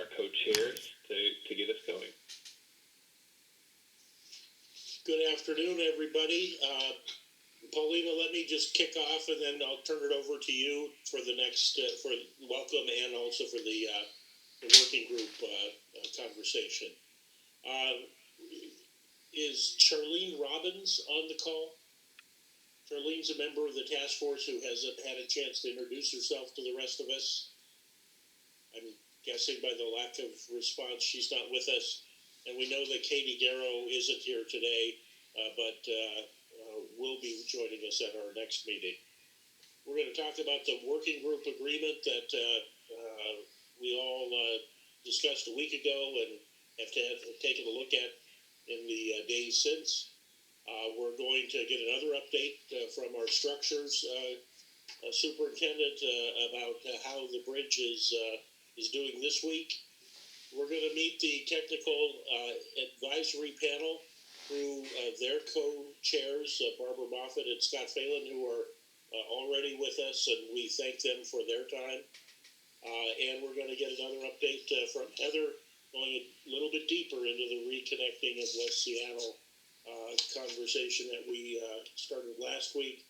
our co-chairs to get us going. Good afternoon, everybody. Paulina, let me just kick off, and then I'll turn it over to you for the next for welcome and also for the working group conversation. Is Charlene Robbins on the call? Charlene's a member of the task force who hasn't had a chance to introduce herself to the rest of us. I'm guessing by the lack of response, she's not with us. And we know that Katie Garrow isn't here today, but will be joining us at our next meeting. We're going to talk about the working group agreement that we all discussed a week ago and have taken a look at in the days since. We're going to get another update from our structures superintendent about how the bridge is doing this week. We're going to meet the technical advisory panel through their co-chairs, Barbara Moffett and Scott Phelan, who are already with us, and we thank them for their time. And we're going to get another update from Heather, going a little bit deeper into the reconnecting of West Seattle conversation that we started last week.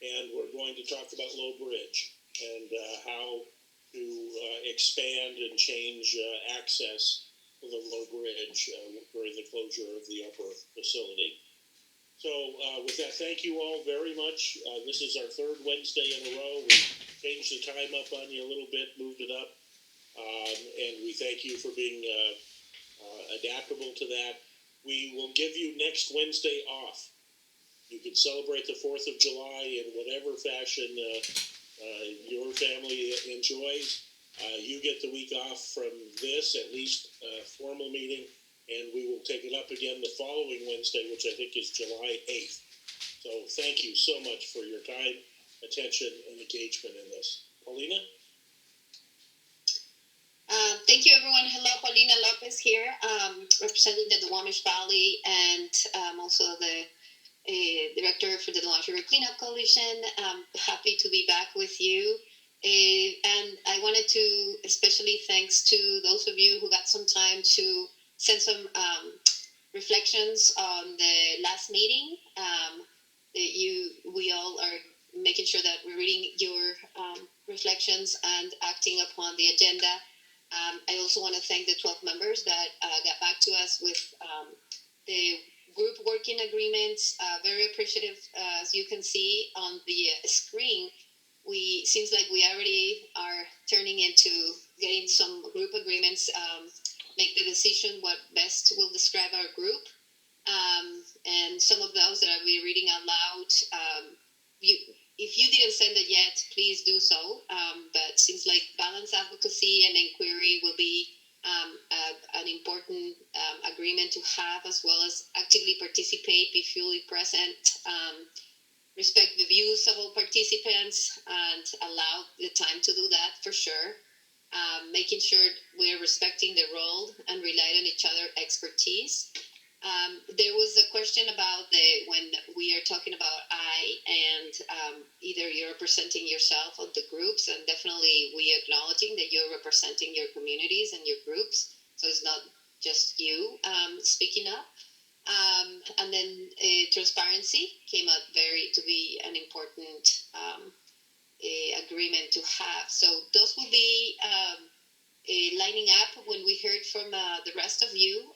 And we're going to talk about Low Bridge and how to expand and change access to the Low Bridge during the closure of the upper facility. So with that, thank you all very much. This is our third Wednesday in a row. We changed the time up on you a little bit, moved it up, and we thank you for being adaptable to that. We will give you next Wednesday off. You can celebrate the 4th of July in whatever fashion your family enjoys. You get the week off from this, at least formal meeting, and we will take it up again the following Wednesday, which I think is July 8th. So thank you so much for your time, attention, and engagement in this. Paulina? Thank you, everyone. Hello, Paulina Lopez here, representing the Duwamish Valley and also the Director for the Donahue River Cleanup Coalition. Happy to be back with you. And I wanted to especially thanks to those of you who got some time to send some reflections on the last meeting. We all are making sure that we're reading your reflections and acting upon the agenda. I also want to thank the 12 members that got back to us with the group working agreements. Very appreciative. As you can see on the screen, seems like we already are turning into getting some group agreements, make the decision what best will describe our group. And some of those that I'll be reading out loud, if you didn't send it yet, please do so. But it seems like balance advocacy and inquiry will be an important agreement to have, as well as actively participate, be fully present, respect the views of all participants, and allow the time to do that for sure. Making sure we're respecting the role and rely on each other's expertise. There was a question about when we are talking about and either you're representing yourself or the groups, and definitely we acknowledging that you're representing your communities and your groups, so it's not just you speaking up. And then transparency came out to be an important agreement to have. So those will be lining up when we heard from the rest of you.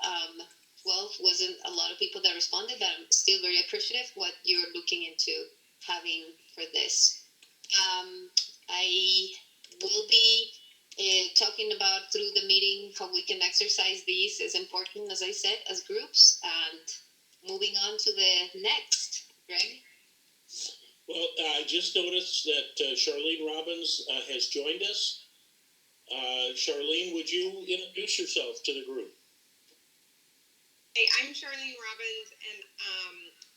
12 wasn't a lot of people that responded, but I'm still very appreciative what you're looking into having for this. I will be talking about through the meeting how we can exercise these is important, as I said, as groups. And moving on to the next, Greg. Well, I just noticed that Charlene Robbins has joined us. Charlene, would you introduce yourself to the group? Hey, I'm Charlene Robbins, and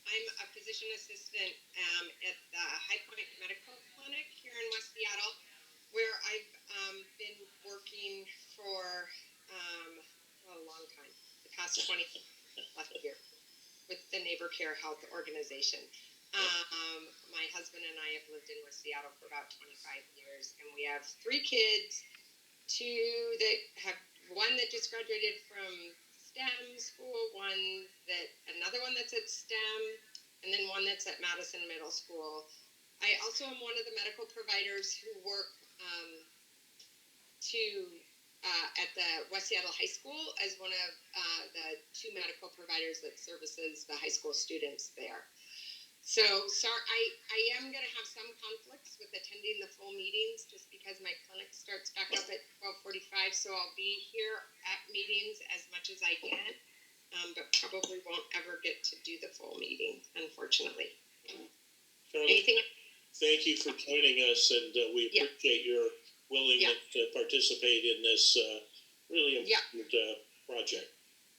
I'm a physician assistant at the High Point Medical Clinic here in West Seattle, where I've been working for a long time, the past 20 last year, with the Neighbor Care Health Organization. My husband and I have lived in West Seattle for about 25 years, and we have 3 kids. One just graduated from STEM school, another one that's at STEM, and then one that's at Madison Middle School. I also am one of the medical providers who work at the West Seattle High School as one of the two medical providers that services the high school students there. So sorry, I am going to have some conflicts with attending the full meetings just because my clinic starts back up at 12:45. So I'll be here at meetings as much as I can, but probably won't ever get to do the full meeting, unfortunately. Charlotte, Anything? thank you for joining us, and we appreciate your willingness to participate in this really important project.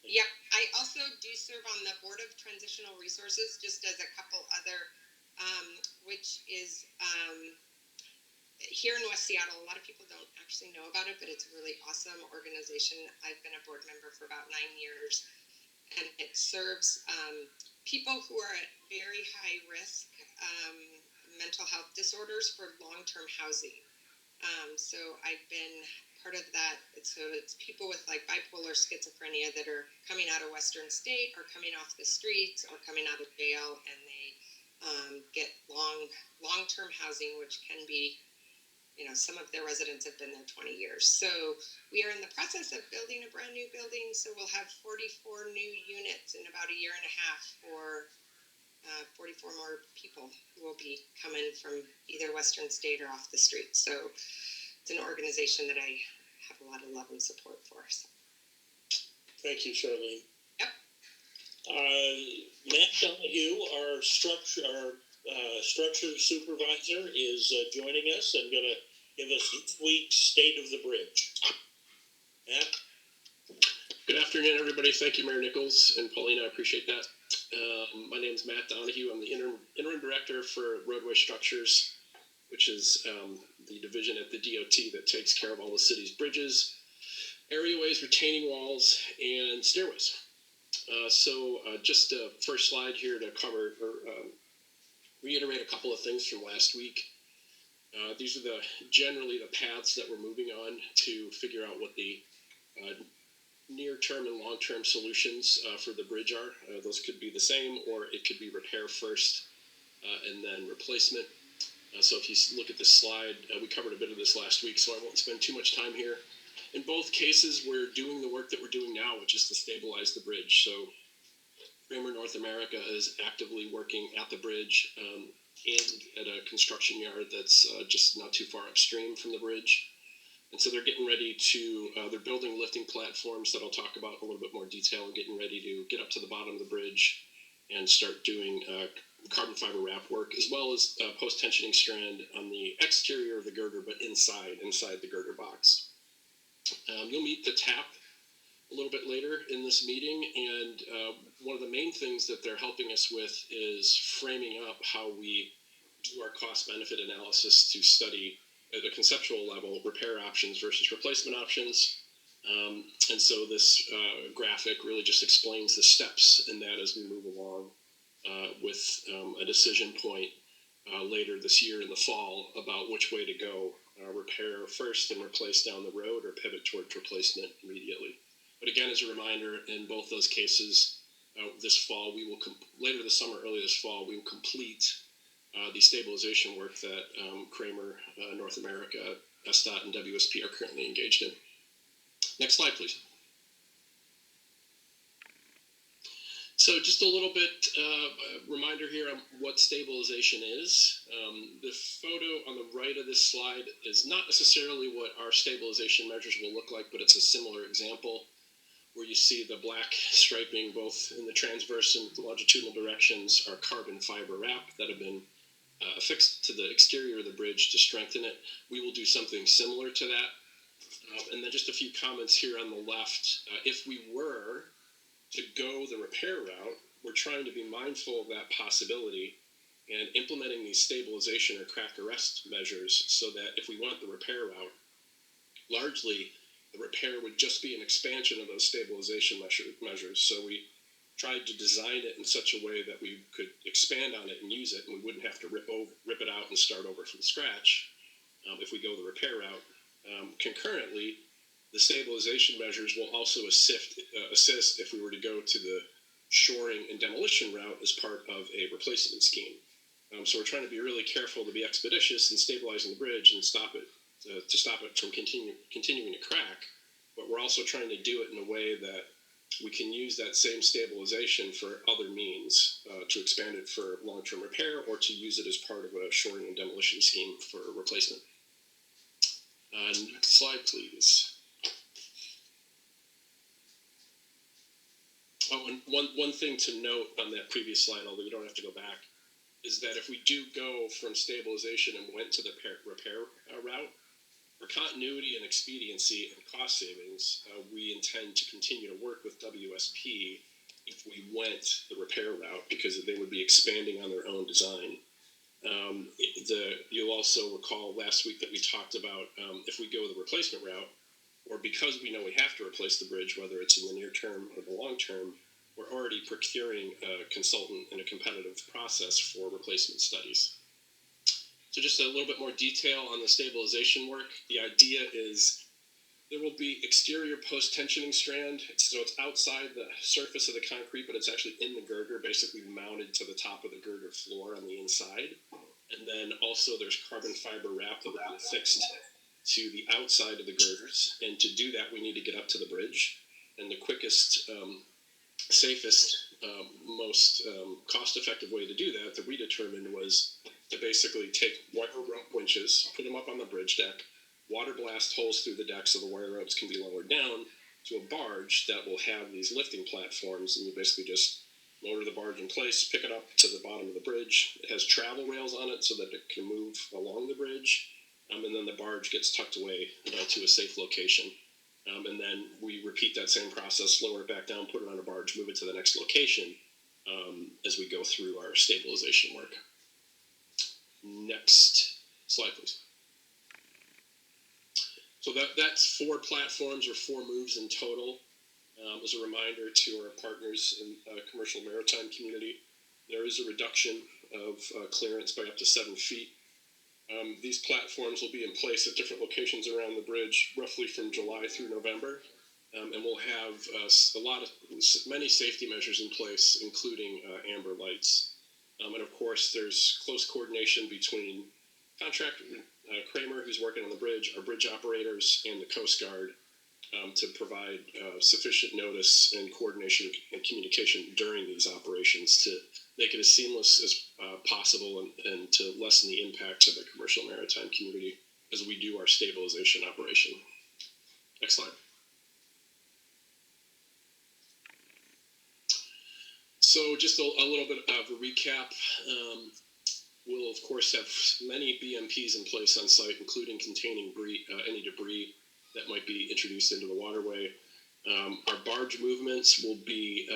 Yep. I also do serve on the Board of Transitional Resources, just as a couple other, which is here in West Seattle. A lot of people don't actually know about it, but it's a really awesome organization. I've been a board member for about 9 years, and it serves people who are at very high risk mental health disorders for long-term housing. So I've been part of that. So it's people with like bipolar schizophrenia that are coming out of Western State or coming off the streets or coming out of jail, and they get long-term housing, which can be, some of their residents have been there 20 years. So we are in the process of building a brand new building. So we'll have 44 new units in about a year and a half for 44 more people who will be coming from either Western State or off the street. So it's an organization that I have a lot of love and support for. So. Thank you, Charlene. Yep. Matt Donahue, our structure supervisor, is joining us and going to give us this week's State of the Bridge. Matt? Good afternoon, everybody. Thank you, Mayor Nichols and Paulina. I appreciate that. My name is Matt Donahue. I'm the interim director for roadway structures, which is the division at the DOT that takes care of all the city's bridges, areaways, retaining walls, and stairways. Just a first slide here to cover or reiterate a couple of things from last week. These are generally the paths that we're moving on to figure out what the near-term and long-term solutions for the bridge are. Those could be the same, or it could be repair first and then replacement. So if you look at this slide, we covered a bit of this last week, so I won't spend too much time here. In both cases, we're doing the work that we're doing now, which is to stabilize the bridge. So Kramer North America is actively working at the bridge and at a construction yard that's just not too far upstream from the bridge. And so they're getting ready to, they're building lifting platforms that I'll talk about in a little bit more detail, and getting ready to get up to the bottom of the bridge and start doing carbon fiber wrap work, as well as post-tensioning strand on the exterior of the girder, but inside the girder box. You'll meet the TAP a little bit later in this meeting, and one of the main things that they're helping us with is framing up how we do our cost-benefit analysis to study at a conceptual level repair options versus replacement options. And so this graphic really just explains the steps in that as we move along with a decision point later this year in the fall about which way to go, repair first and replace down the road, or pivot towards replacement immediately. But again, as a reminder, in both those cases, this fall, later this summer, early this fall, we will complete the stabilization work that Kramer, North America, SDOT, and WSP are currently engaged in. Next slide, please. So just a little bit reminder here on what stabilization is. The photo on the right of this slide is not necessarily what our stabilization measures will look like, but it's a similar example where you see the black striping both in the transverse and longitudinal directions are carbon fiber wrap that have been affixed to the exterior of the bridge to strengthen it. We will do something similar to that. And then just a few comments here on the left. If we were to go the repair route, we're trying to be mindful of that possibility and implementing these stabilization or crack arrest measures so that if we went the repair route, largely the repair would just be an expansion of those stabilization measures. So we tried to design it in such a way that we could expand on it and use it, and we wouldn't have to rip it out and start over from scratch if we go the repair route. Concurrently, The stabilization measures will also assist if we were to go to the shoring and demolition route as part of a replacement scheme. So we're trying to be really careful to be expeditious in stabilizing the bridge and stop it from continuing to crack. But we're also trying to do it in a way that we can use that same stabilization for other means, to expand it for long-term repair or to use it as part of a shoring and demolition scheme for replacement. Next slide, please. Oh, and one thing to note on that previous slide, although you don't have to go back, is that if we do go from stabilization and went to the repair route, for continuity and expediency and cost savings, we intend to continue to work with WSP if we went the repair route, because they would be expanding on their own design. You'll also recall last week that we talked about if we go the replacement route, or because we know we have to replace the bridge, whether it's in the near term or the long term, we're already procuring a consultant in a competitive process for replacement studies. So just a little bit more detail on the stabilization work. The idea is there will be exterior post-tensioning strand. So it's outside the surface of the concrete, but it's actually in the girder, basically mounted to the top of the girder floor on the inside. And then also there's carbon fiber wrap that will be affixed to the outside of the girders. And to do that, we need to get up to the bridge. And the quickest, safest, most cost-effective way to do that we determined was to basically take wire rope winches, put them up on the bridge deck, water blast holes through the deck so the wire ropes can be lowered down to a barge that will have these lifting platforms, and you basically just lower the barge in place, pick it up to the bottom of the bridge. It has travel rails on it so that it can move along the bridge, and then the barge gets tucked away to a safe location. And then we repeat that same process, lower it back down, put it on a barge, move it to the next location as we go through our stabilization work. Next slide, please. So that's 4 platforms or 4 moves in total. As a reminder to our partners in the commercial maritime community, there is a reduction of clearance by up to 7 feet. These platforms will be in place at different locations around the bridge, roughly from July through November, and we'll have many safety measures in place, including amber lights. And of course, there's close coordination between contractor Kramer, who's working on the bridge, our bridge operators, and the Coast Guard to provide sufficient notice and coordination and communication during these operations to make it as seamless as possible and to lessen the impact to the commercial maritime community as we do our stabilization operation. Next slide. So just a little bit of a recap. We'll, of course, have many BMPs in place on site, including containing any debris that might be introduced into the waterway. Our barge movements will be,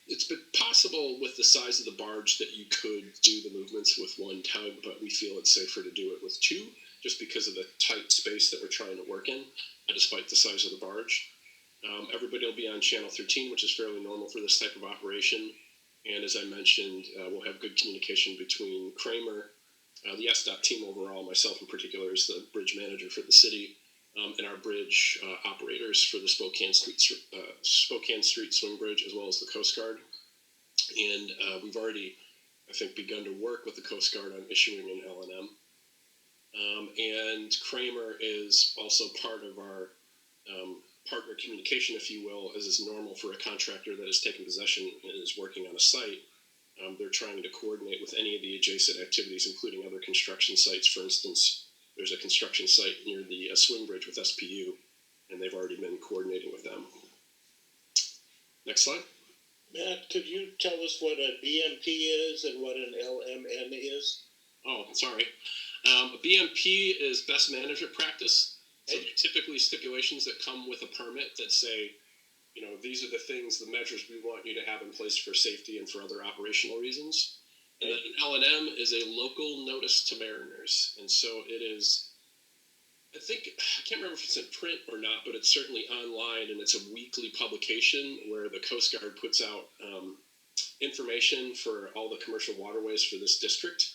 it's been possible with the size of the barge that you could do the movements with 1 tug, but we feel it's safer to do it with 2, just because of the tight space that we're trying to work in, despite the size of the barge. Everybody will be on channel 13, which is fairly normal for this type of operation. And as I mentioned, we'll have good communication between Kramer, the SDOT team overall, myself in particular as the bridge manager for the city, and our bridge operators for the Spokane Street Swing Bridge, as well as the Coast Guard. And we've already, I think, begun to work with the Coast Guard on issuing an L&M. And Kramer is also part of our partner communication, if you will, as is normal for a contractor that has taken possession and is working on a site. They're trying to coordinate with any of the adjacent activities, including other construction sites. For instance, there's a construction site near the swing bridge with SPU, and they've already been coordinating with them. Next slide. Matt, could you tell us what a BMP is and what an LMN is? Oh, sorry. A BMP is best management practice. So typically stipulations that come with a permit that say, you know, these are the things, the measures we want you to have in place for safety and for other operational reasons. And then an L&M is a local notice to mariners. And so it is, I can't remember if it's in print or not, but it's certainly online, and it's a weekly publication where the Coast Guard puts out information for all the commercial waterways for this district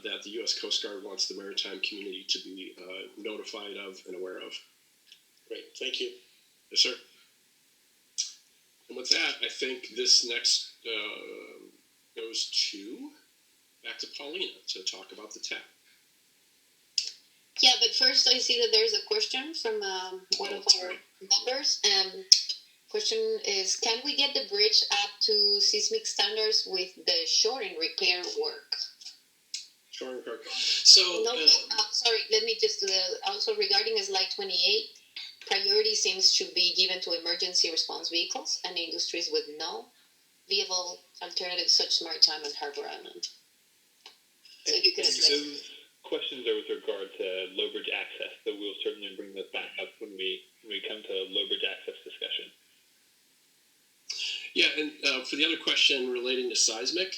that the U.S. Coast Guard wants the maritime community to be notified of and aware of. Great, thank you. Yes, sir. And with that, I think this next goes back to Paulina to talk about the TAP. Yeah, but first I see that there's a question from one of our members. Question is, can we get the bridge up to seismic standards with the shoring repair work? Shoring repair. So, no, sorry, let me just also regarding slide 28, priority seems to be given to emergency response vehicles and industries with no viable alternatives such as maritime and harbor island. So you could address those questions are with regard to low bridge access, so we'll certainly bring those back up when we come to low bridge access discussion. Yeah, and for the other question relating to seismic,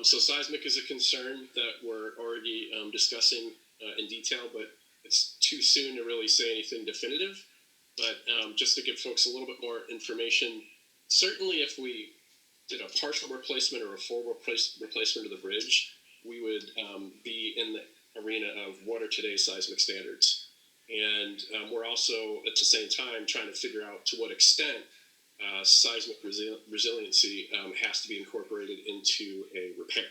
so seismic is a concern that we're already discussing in detail, but it's too soon to really say anything definitive. But just to give folks a little bit more information, certainly if we did a partial replacement or a full replacement of the bridge, we would be in the arena of what are today's seismic standards. And we're also, at the same time, trying to figure out to what extent seismic resiliency has to be incorporated into a repair.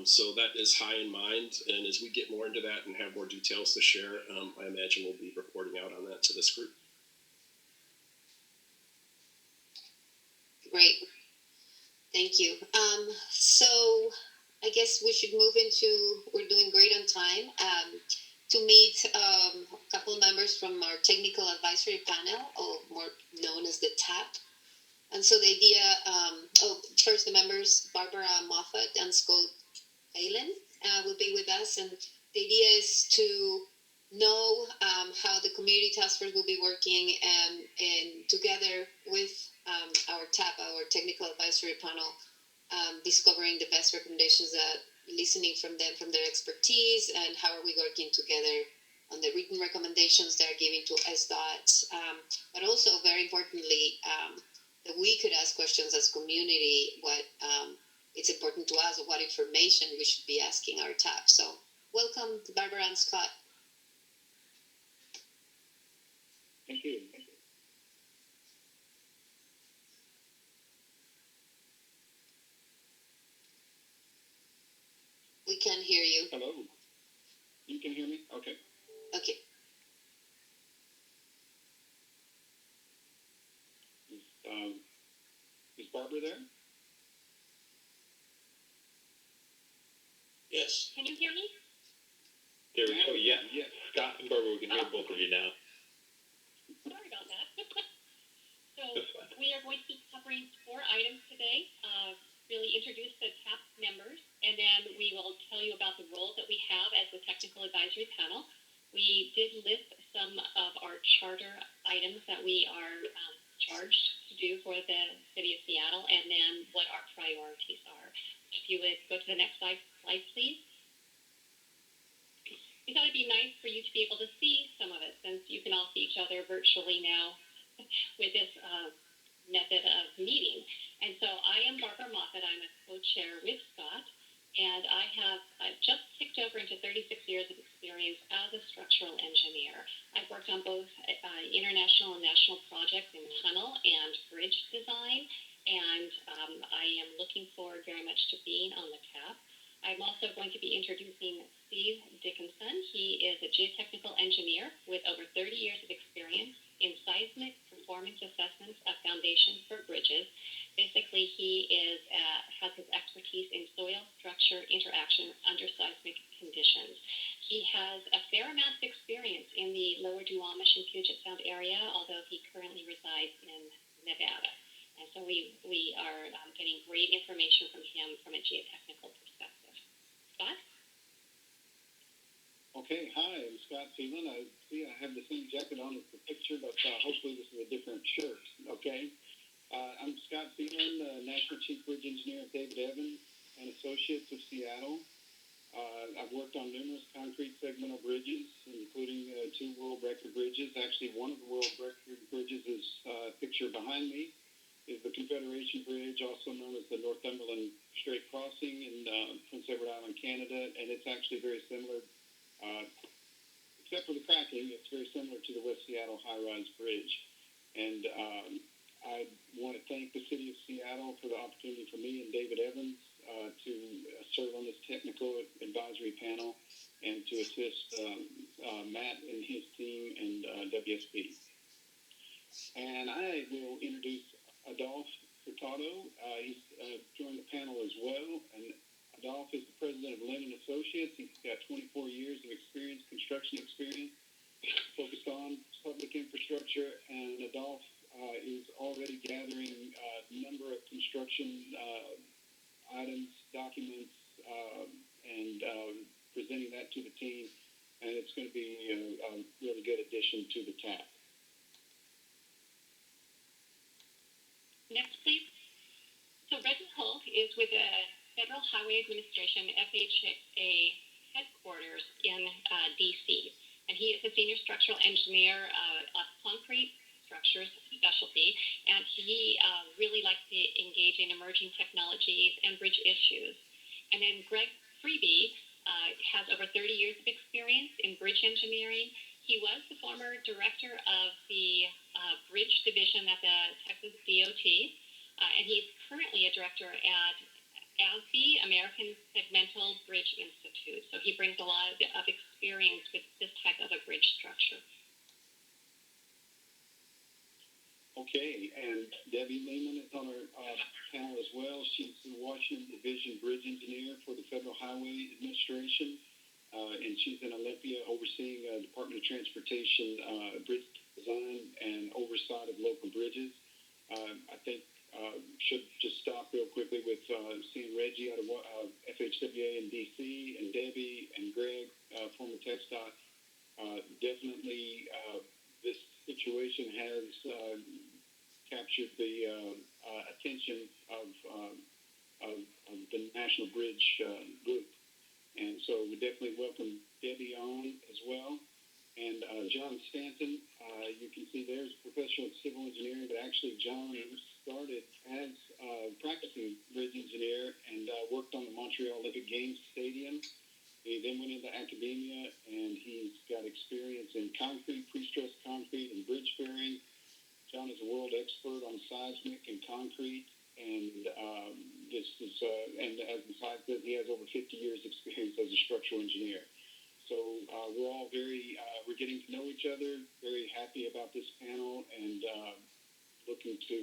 So that is high in mind, and as we get more into that and have more details to share, I imagine we'll be reporting out on that to this group. Great, thank you. So I guess we should move into, we're doing great on time, to meet a couple members from our technical advisory panel, or more known as the TAP. And so the idea, first the members, Barbara Moffat and Scott Phelan will be with us, and the idea is to know how the community task force will be working, and together with our TAP, our technical advisory panel, discovering the best recommendations, listening from them, from their expertise, and how are we working together on the written recommendations they're giving to SDOT, but also very importantly, that we could ask questions as community, what it's important to us, what information we should be asking our TAP. So welcome to Barbara and Scott. Thank you. We can hear you. Hello. You can hear me? Okay. Okay. Is Barbara there? Yes. Can you hear me? There we go. Yes. Scott and Barbara, we can hear both of you now. Sorry about that. So That's fine. we are going to be covering 4 items today. Really introduce the TAP members, and then we will tell you about the role that we have as the technical advisory panel. We did list some of our charter items that we are charged to do for the city of Seattle, and then what our priorities are. If you would go to the next slide, please. We thought it'd be nice for you to be able to see some of it, since you can all see each other virtually now with this method of meeting. And so I am Barbara Moffat. I'm a co-chair with Scott, and I've just ticked over into 36 years of experience as a structural engineer. I've worked on both international and national projects in tunnel and bridge design, and I am looking forward very much to being on the TAP. I'm also going to be introducing Steve Dickinson. He is a geotechnical engineer with over 30 years of experience in seismic performance assessments of foundations for bridges. Basically, he has his expertise in soil structure interaction under seismic conditions. He has a fair amount of experience in the lower Duwamish and Puget Sound area, although he currently resides in Nevada. And so we are getting great information from him from a geotechnical perspective. Scott? Okay, hi, I'm Scott Phelan. I see I have the same jacket on as the picture, but hopefully this is a different shirt, okay? I'm Scott Phelan, National Chief Bridge Engineer at David Evans and Associates of Seattle. I've worked on numerous concrete segmental bridges, including 2 world record bridges. Actually, one of the world record bridges is pictured behind me, is the Confederation Bridge, also known as the Northumberland Strait Crossing in Prince Edward Island, Canada, and it's actually very similar except for the cracking, it's very similar to the West Seattle high-rise bridge. And I want to thank the city of Seattle for the opportunity for me and David Evans to serve on this technical advisory panel and to assist Matt and his team and WSP. And I will introduce Adolphe Furtado. He's joined the panel as well. And Adolphe is the president of Lennon Associates. He's got 24 years of experience, construction experience, focused on public infrastructure. And Adolphe is already gathering a number of construction items, documents, and presenting that to the team. And it's going to be a really good addition to the TAP. Next, please. So Reggie Hulk is with the Federal Highway Administration, FHA headquarters in DC. And he is a senior structural engineer of concrete structures specialty, and he really likes to engage in emerging technologies and bridge issues. And then Greg Freeby has over 30 years of experience in bridge engineering. He was the former director of the bridge division at the Texas DOT, and he's currently a director at ASBE, American Segmental Bridge Institute. So he brings a lot of experience with this type of a bridge structure. Okay, and Debbie Lehman is on our panel as well. She's the Washington Division Bridge Engineer for the Federal Highway Administration, and she's in Olympia overseeing Department of Transportation bridge design and oversight of local bridges. I think should just stop real quickly with seeing Reggie out of FHWA in DC, and Debbie and Greg, former TxDOT. Definitely this situation has captured the attention of the National Bridge group. And so we definitely welcome Debbie on as well. And John Stanton, you can see there's a professional civil engineering, but actually John started as practicing bridge engineer and worked on the Montreal Olympic Games Stadium. He then went into academia, and he's got experience in concrete, pre-stressed concrete, and bridge bearing. John is a world expert on seismic and concrete, and this is, and as besides that, he has over 50 years experience as a structural engineer. So we're all we're getting to know each other, very happy about this panel, and looking to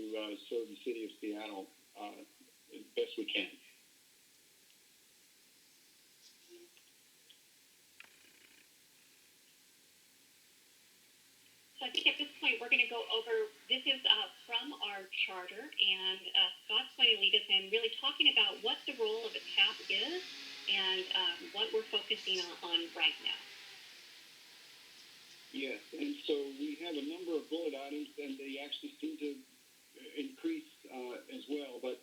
serve the city of Seattle as best we can. So I think at this point we're going to go over, this is from our charter, and Scott's going to lead us in really talking about what the role of a TAP is and what we're focusing on right now. Yes, and so we have a number of bullet items, and they actually seem to increase as well, but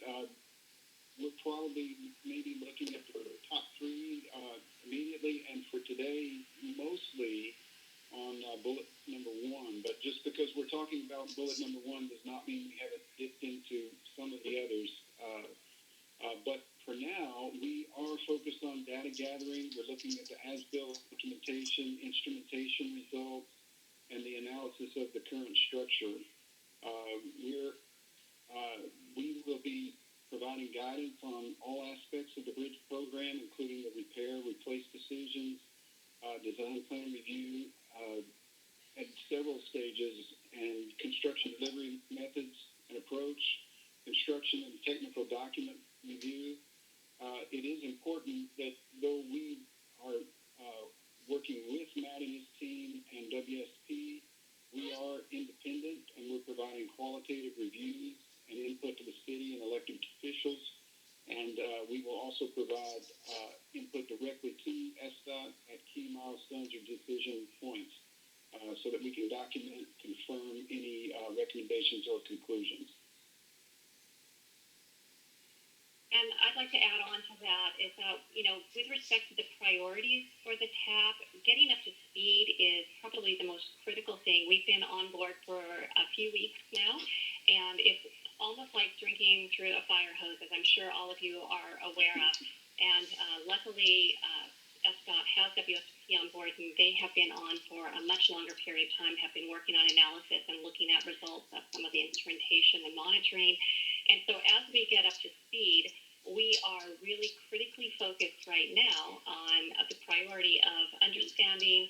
we're probably maybe looking at the top three immediately, and for today, mostly on bullet number one. But just because we're talking about bullet number one does not mean we haven't dipped into some of the others. But for now, we are focused on data gathering. We're looking at the as-built documentation, instrumentation results, and the analysis of the current structure. We will be providing guidance on all aspects of the bridge program, including the repair, replace decisions, design plan review, at several stages, and construction delivery methods and approach, construction and technical document review. It is important that though we are working with Matt and his team and WSP, we are independent, and we're providing qualitative reviews and input to the city and elected officials. And we will also provide input directly to SDOT at key milestones or decision points so that we can document, confirm any recommendations or conclusions. And I'd like to add on to that is that, with respect to the priorities for the TAP, getting up to speed is probably the most critical thing. We've been on board for a few weeks now, and it's almost like drinking through a fire hose, as I'm sure all of you are aware of. And luckily, SDOT has WSP on board, and they have been on for a much longer period of time, have been working on analysis and looking at results of some of the instrumentation and monitoring. And so as we get up to speed, we are really critically focused right now on the priority of understanding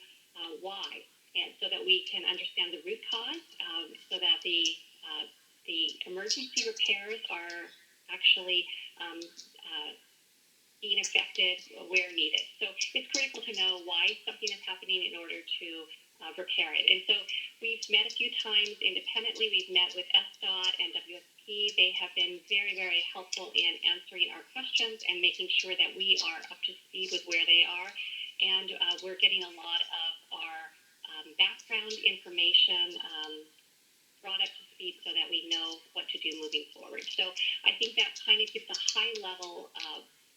why, and so that we can understand the root cause, so that the emergency repairs are actually being affected where needed. So it's critical to know why something is happening in order to repair it. And so we've met a few times independently. We've met with SDOT and WSP. They have been very, very helpful in answering our questions and making sure that we are up to speed with where they are. And we're getting a lot of our background information brought up to speed so that we know what to do moving forward. So I think that kind of gives a high level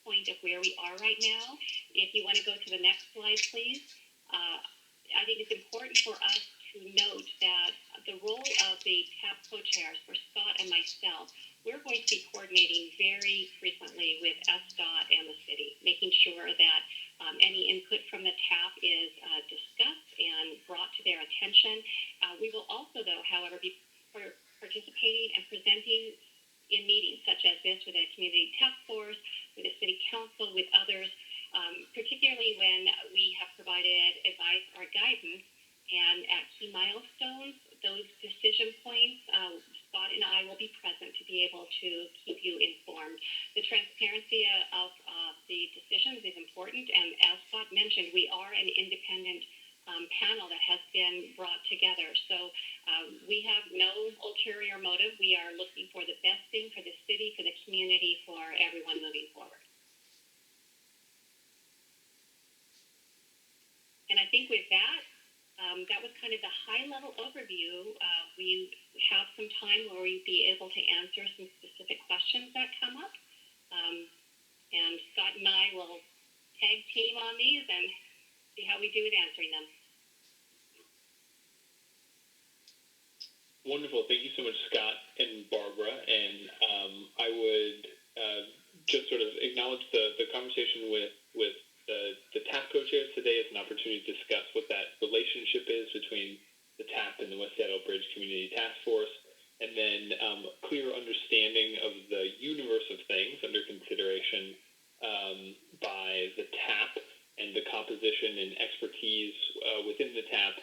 point of where we are right now. If you want to go to the next slide, please. I think it's important for us to note that the role of the TAP co-chairs, for Scott and myself, we're going to be coordinating very frequently with SDOT and the city, making sure that any input from the TAP is discussed and brought to their attention. We will also, though, however, be participating and presenting in meetings such as this with a community task force, with a city council, with others, particularly when we have provided advice or guidance. And at key milestones, those decision points, Scott and I will be present to be able to keep you informed. The transparency of the decisions is important, and as Scott mentioned, we are an independent panel that has been brought together. So we have no ulterior motive. We are looking for the best thing for the city, for the community, for everyone moving forward. And I think with that, that was kind of the high-level overview. We have some time where we'd be able to answer some specific questions that come up. And Scott and I will tag team on these and see how we do with answering them. Wonderful. Thank you so much, Scott and Barbara. And I would just sort of acknowledge the conversation with the TAP co-chairs today as an opportunity to discuss what that relationship is between the TAP and the West Seattle Bridge Community Task Force, and then clear understanding of the universe of things under consideration by the TAP and the composition and expertise within the TAP,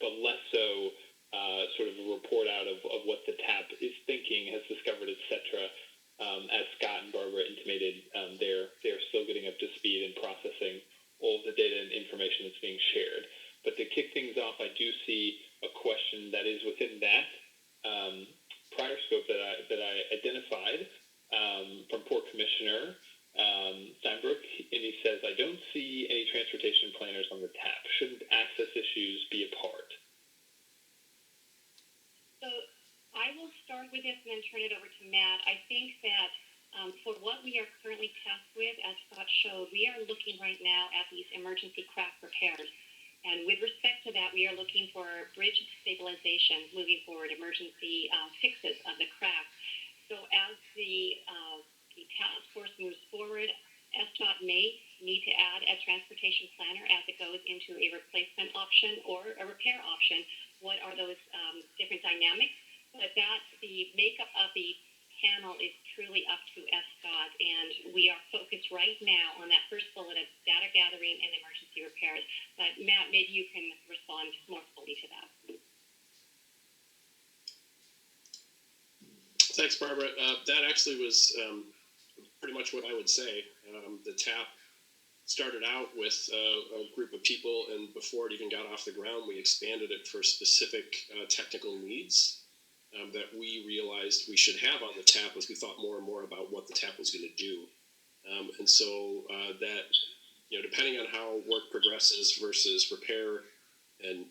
but less so sort of a report out of what the TAP is thinking, has discovered, etc. As Scott and Barbara intimated, they're still getting up to speed and processing all of the data and information that's being shared. But to kick things off, I do see a question that is within that prior scope that I identified from Port Commissioner Steinbrook, and he says, I don't see any transportation planners on the TAP. Shouldn't access issues be a part? So I will start with this and then turn it over to Matt. I think that for what we are currently tasked with, as Scott showed, we are looking right now at these emergency crack repairs. And with respect to that, we are looking for bridge stabilization moving forward, emergency fixes of the cracks. So as the task force moves forward, SDOT may need to add a transportation planner as it goes into a replacement option or a repair option. What are those different dynamics? But that the makeup of the panel is truly up to SDOT, and we are focused right now on that first bullet of data gathering and emergency repairs. But Matt, maybe you can respond more fully to that. Thanks, Barbara. That actually was pretty much what I would say. The TAP started out with a group of people, and before it even got off the ground, we expanded it for specific technical needs that we realized we should have on the TAP as we thought more and more about what the TAP was going to do. And so that, depending on how work progresses versus repair and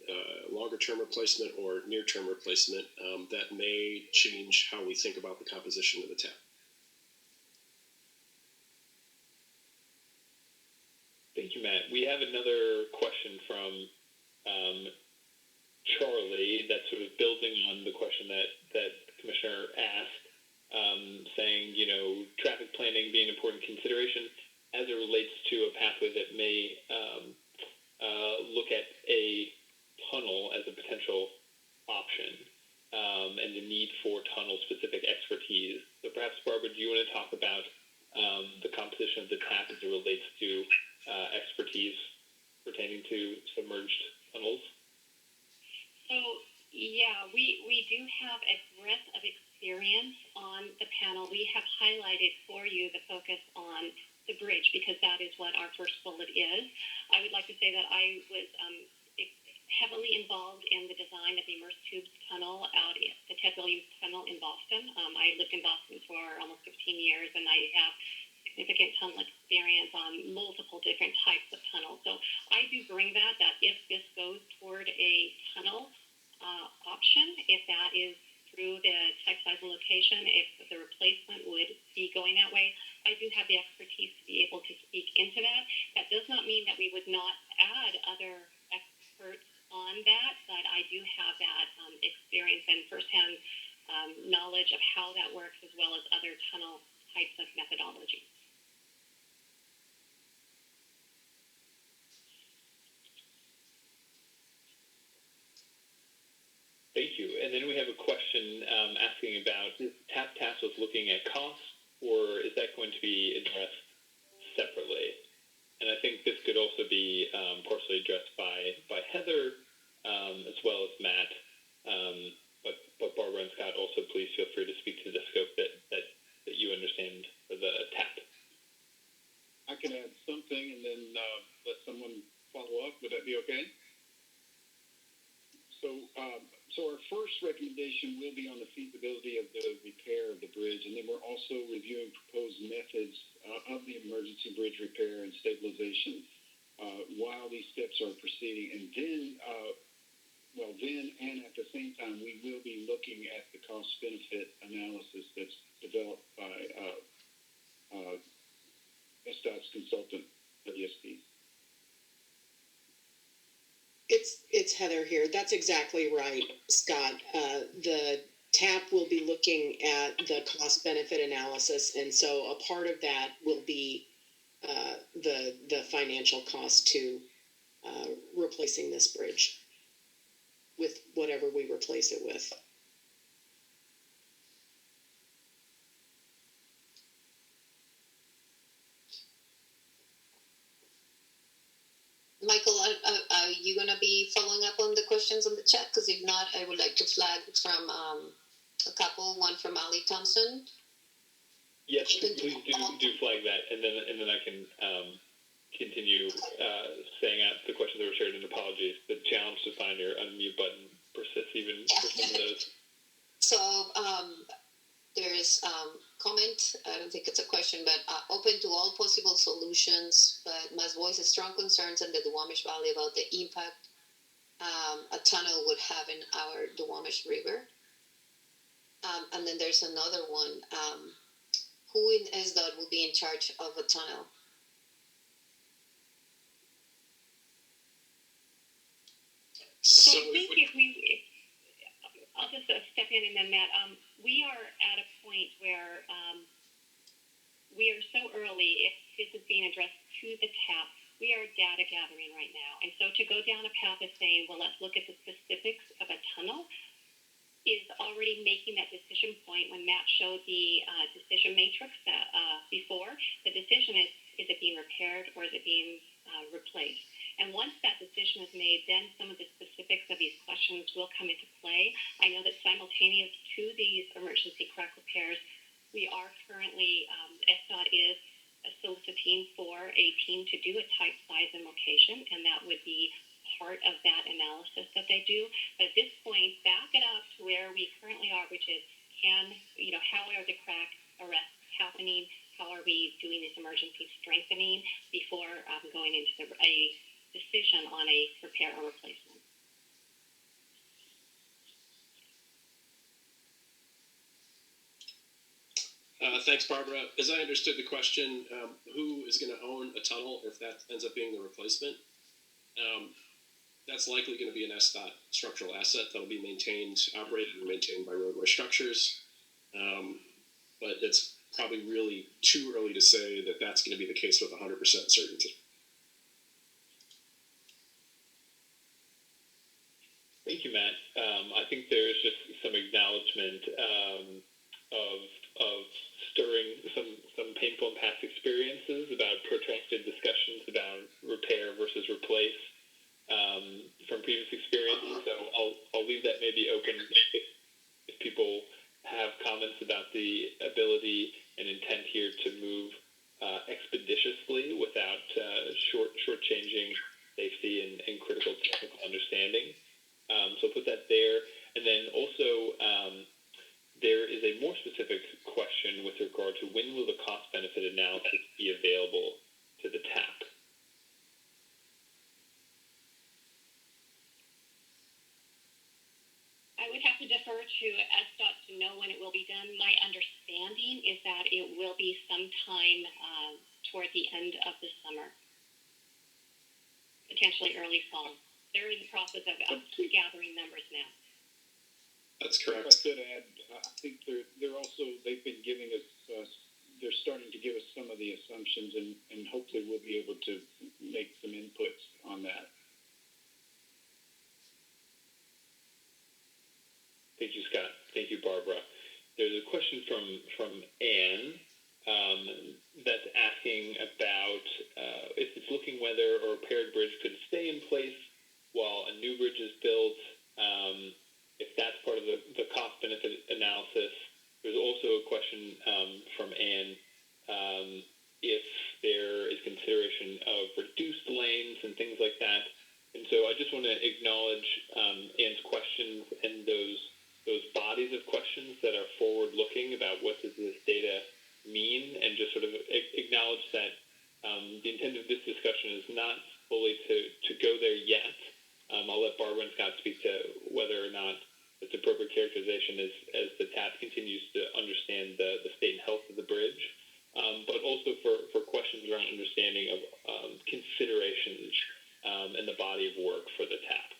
longer-term replacement or near-term replacement, that may change how we think about the composition of the TAP. Thank you, Matt. We have another question from Charlie that's sort of building on the question that the Commissioner asked, saying, traffic planning being an important consideration as it relates to a pathway that may look at a tunnel as a potential option, and the need for tunnel-specific expertise. So perhaps, Barbara, do you want to talk about the composition of the TAP as it relates to expertise pertaining to submerged tunnels? So, yeah, we do have a breadth of experience on the panel. We have highlighted for you the focus on the bridge because that is what our first bullet is. I would like to say that I was heavily involved in the design of the immersed tubes tunnel out at the Ted Williams Tunnel in Boston. I lived in Boston for almost 15 years, and I have significant tunnel experience on multiple different types of tunnels. So I do bring that if this goes toward a tunnel option, if that is through the type, size, and location, if the replacement would be going that way, I do have the expertise to be able to speak into that. That does not mean that we would not add other experts on that, but I do have that experience and firsthand knowledge of how that works, as well as other tunnel types of methodology. Thank you. And then we have a question asking about, is TAP tasked with looking at costs, or is that going to be addressed separately? And I think this could also be partially addressed by Heather as well as Matt. But Barbara and Scott, also please feel free to speak to the scope that you understand for the TAP. I can add something and then let someone follow up. Would that be okay? So our first recommendation will be on the feasibility of the repair of the bridge, and then we're also reviewing proposed methods of the emergency bridge repair and stabilization while these steps are proceeding. And then and at the same time, we will be looking at the cost-benefit analysis that's developed by SDOT's consultant for ESP. It's Heather here. That's exactly right, Scott. The TAP will be looking at the cost-benefit analysis, and so a part of that will be the financial cost to replacing this bridge with whatever we replace it with. Michael, are you going to be following up on the questions on the chat? Because if not, I would like to flag from a couple, one from Ali Thompson. Yes, please do flag that, and then I can continue saying out the questions that were shared, and apologies. The challenge to find your unmute button persists even for some of those. So there is comment, I don't think it's a question, but open to all possible solutions, but must voice strong concerns in the Duwamish Valley about the impact a tunnel would have in our Duwamish River. And then there's another one, who in SDOT will be in charge of a tunnel? So I think I'll just step in and then Matt, we are at a point where we are so early, if this is being addressed to the TAP, we are data gathering right now. And so to go down a path of saying, well, let's look at the specifics of a tunnel is already making that decision point. When Matt showed the decision matrix before, the decision is it being repaired or is it being replaced? And once that decision is made, then some of the specifics of these questions will come into play. I know that simultaneous to these emergency crack repairs, we are currently, SDOT is soliciting for a team to do a type, size, and location, and that would be part of that analysis that they do. But at this point, back it up to where we currently are, which is how are the crack arrests happening? How are we doing this emergency strengthening before going into a decision on a repair or replacement? Thanks, Barbara. As I understood the question, who is going to own a tunnel if that ends up being the replacement? That's likely going to be an SDOT structural asset that'll be operated and maintained by roadway structures. But it's probably really too early to say that that's going to be the case with 100% certainty. Thank you, Matt. I think there is just some acknowledgement of stirring some painful and past experiences about protracted discussions about repair versus replace from previous experience. So I'll leave that maybe open if people have comments about the ability and intent here to move expeditiously without shortchanging safety and critical technical understanding. So put that there. And then also, there is a more specific question with regard to when will the cost-benefit analysis be available to the TAP? I would have to defer to SDOT to know when it will be done. My understanding is that it will be sometime toward the end of the summer, potentially early fall. They're in the process of gathering numbers now. That's If I correct. could add, I think they've been giving us, they're starting to give us some of the assumptions, and hopefully we'll be able to make some inputs on that. Thank you, Scott. Thank you, Barbara. There's a question from Anne that's asking about if it's looking whether a repaired bridge could stay in place while a new bridge is built. If that's part of the cost-benefit analysis. There's also a question from Anne if there is consideration of reduced lanes and things like that. And so I just want to acknowledge Anne's questions and those bodies of questions that are forward-looking about what does this data mean, and just sort of acknowledge that the intent of this discussion is not fully to go there yet. I'll let Barbara and Scott speak to whether or not it's appropriate characterization as the TAP continues to understand the state and health of the bridge, but also for questions around understanding of considerations and the body of work for the TAP.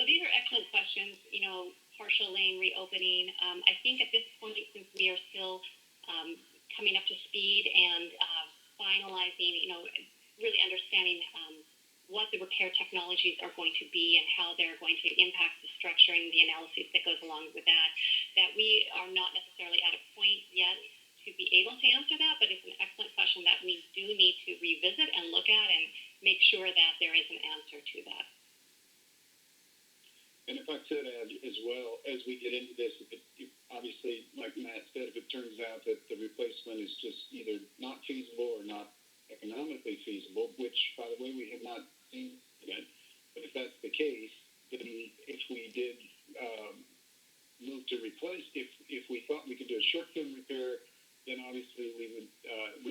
So these are excellent questions. Partial lane reopening. I think at this point, since we are still coming up to speed and finalizing, really understanding what the repair technologies are going to be and how they're going to impact the structuring, the analysis that goes along with that we are not necessarily at a point yet to be able to answer that, but it's an excellent question that we do need to revisit and look at and make sure that there is an answer to that. And if I could add as well, as we get into this, obviously, like Matt said, if it turns out that the replacement is just either not feasible or not economically feasible, which, by the way, we have not seen yet, but if that's the case, then if we did move to replace, if we thought we could do a short-term repair, then obviously we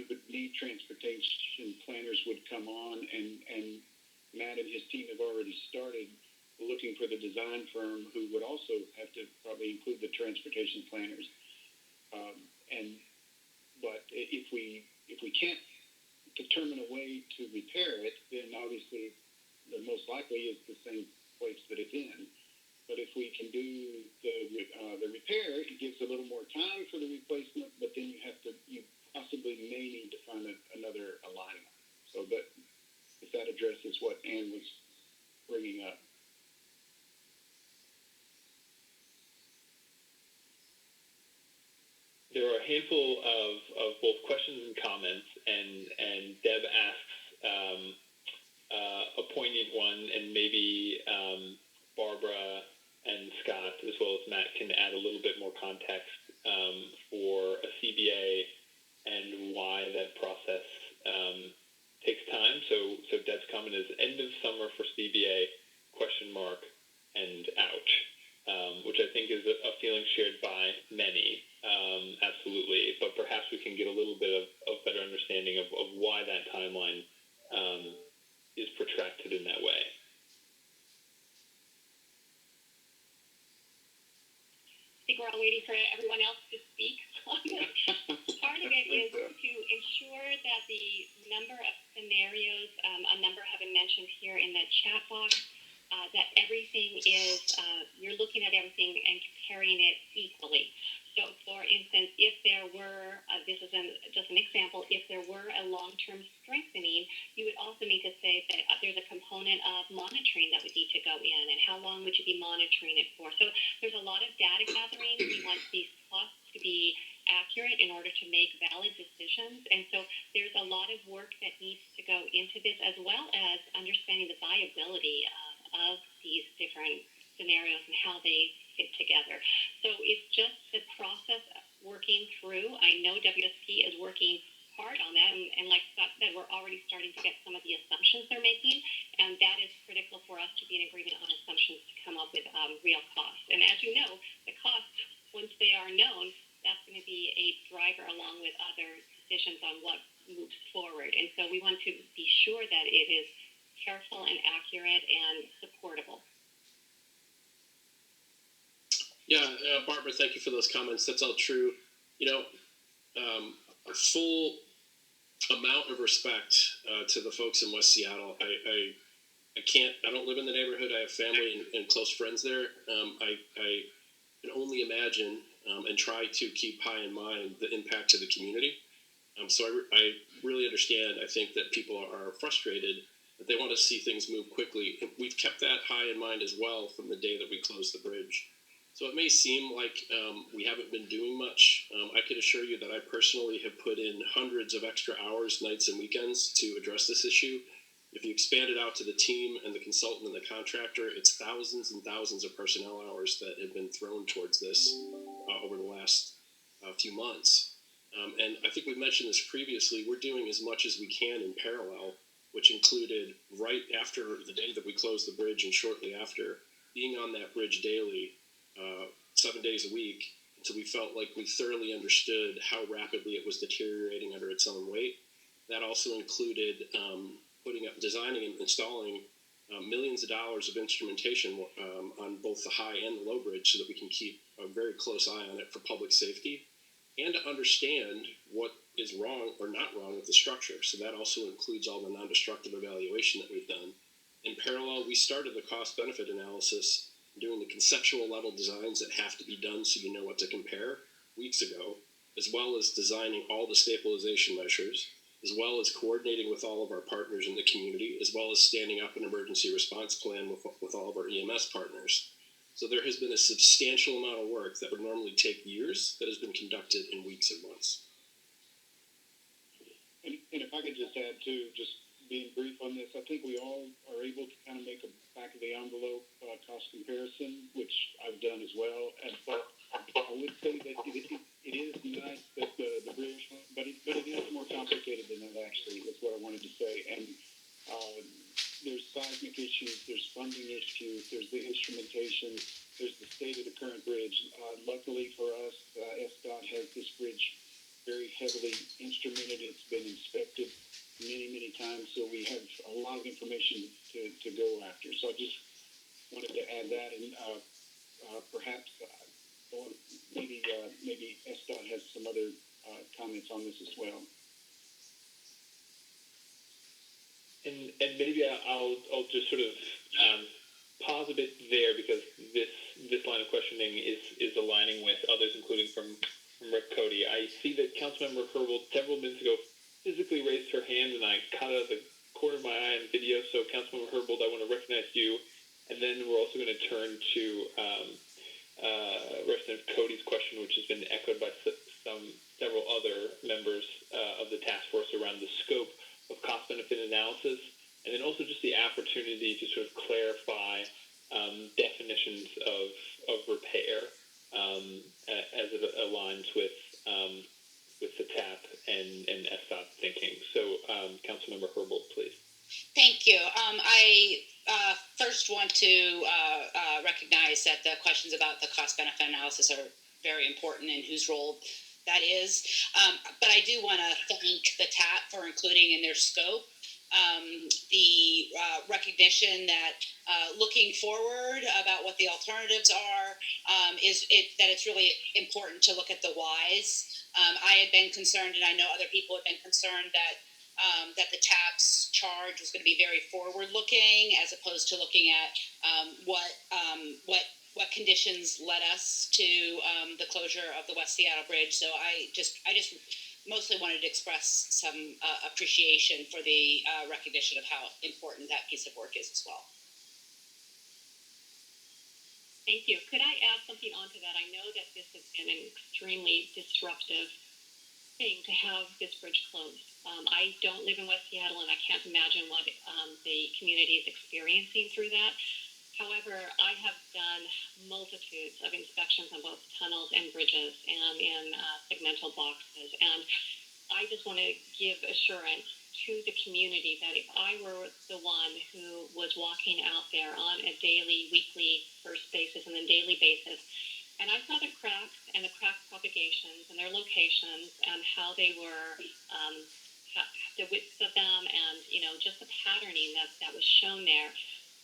would need transportation planners would come on, and Matt and his team have already started looking for the design firm who would also have to probably include the transportation planners. But if we can't determine a way to repair it, then obviously the most likely is the same place that it's in. But if we can do the repair, it gives a little more time for the replacement, but then you possibly may need to find another alignment. So that, if that addresses what Anne was bringing up. There are a handful of both questions and comments, and Deb asks a poignant one, and maybe Barbara and Scott, as well as Matt, can add a little bit more context for a CBA and why that process takes time. So Deb's comment is end of summer for CBA, ? And ouch, which I think is a feeling shared by many. Absolutely, but perhaps we can get a little bit of better understanding of why that timeline is protracted in that way. I think we're all waiting for everyone else to speak on this. Part of it is to ensure that the number of scenarios, a number have been mentioned here in the chat box, that everything is, you're looking at everything and comparing it equally. So, for instance, if there were, this is just an example, if there were a long-term strengthening, you would also need to say that there's a component of monitoring that would need to go in, and how long would you be monitoring it for? So there's a lot of data gathering. We want these costs to be accurate in order to make valid decisions. And so there's a lot of work that needs to go into this, as well as understanding the viability of these different scenarios and how they fit together. So it's just the process working through. I know WSP is working hard on that, and like Scott said, we're already starting to get some of the assumptions they're making, and that is critical for us to be in agreement on assumptions to come up with real costs. And as you know, the costs, once they are known, that's going to be a driver along with other decisions on what moves forward. And so we want to be sure that it is careful and accurate and supportable. Yeah, Barbara, thank you for those comments. That's all true. A full amount of respect to the folks in West Seattle. I don't live in the neighborhood. I have family and close friends there. I can only imagine and try to keep high in mind the impact to the community. So I really understand. I think that people are frustrated, that they want to see things move quickly. We've kept that high in mind as well from the day that we closed the bridge. So it may seem like we haven't been doing much. I can assure you that I personally have put in hundreds of extra hours, nights and weekends to address this issue. If you expand it out to the team and the consultant and the contractor, it's thousands and thousands of personnel hours that have been thrown towards this over the last few months. And I think we've mentioned this previously. We're doing as much as we can in parallel, which included right after the day that we closed the bridge and shortly after, being on that bridge daily, 7 days a week, until we felt like we thoroughly understood how rapidly it was deteriorating under its own weight. That also included designing and installing millions of dollars of instrumentation on both the high and the low bridge, so that we can keep a very close eye on it for public safety, and to understand what is wrong or not wrong with the structure. So that also includes all the non-destructive evaluation that we've done. In parallel, we started the cost-benefit analysis, doing the conceptual level designs that have to be done so you know what to compare weeks ago, as well as designing all the stabilization measures, as well as coordinating with all of our partners in the community, as well as standing up an emergency response plan with all of our EMS partners. So there has been a substantial amount of work that would normally take years that has been conducted in weeks and months. And if I could just add too, just being brief on this, I think we all are able to kind of make a back of the envelope cost comparison, which I've done as well. But I would say that it is nice that the bridge, but it is more complicated than that, actually. That's what I wanted to say. And there's seismic issues, there's funding issues, there's the instrumentation, there's the state of the current bridge. Luckily for us, SDOT has this bridge very heavily instrumented. It's been inspected many times, so we have a lot of information to go after. So I just wanted to add that, and perhaps maybe SDOT has some other comments on this as well. And maybe I'll just sort of pause a bit there, because this line of questioning is aligning with others, including from Rick Cody. I see that Councilmember Herbold several minutes ago physically raised her hand, and I caught it out of the corner of my eye in the video. So Councilmember Herbold, I want to recognize you, and then we're also going to turn to Representative Cody's question, which has been echoed by several other members of the task force around the scope of cost-benefit analysis, and then also just the opportunity to sort of clarify definitions of repair as it aligns with the TAP and SDOT thinking. So, Councilmember Herbold, please. Thank you. I first want to recognize that the questions about the cost-benefit analysis are very important, and whose role that is. But I do want to thank the TAP for including in their scope the recognition that looking forward about what the alternatives are, that it's really important to look at the whys. I had been concerned, and I know other people have been concerned, that the TAP's charge was going to be very forward-looking, as opposed to looking at what conditions led us to the closure of the West Seattle Bridge. So I just mostly wanted to express some appreciation for the recognition of how important that piece of work is as well. Thank you. Could I add something onto that? I know that this has been an extremely disruptive thing to have this bridge closed. I don't live in West Seattle, and I can't imagine what the community is experiencing through that. However, I have done multitudes of inspections on both tunnels and bridges and in segmental boxes, and I just want to give assurance to the community that if I were the one who was walking out there on a daily, weekly, first basis, and then daily basis, and I saw the cracks and the crack propagations and their locations and how they were, the widths of them, and just the patterning that was shown there,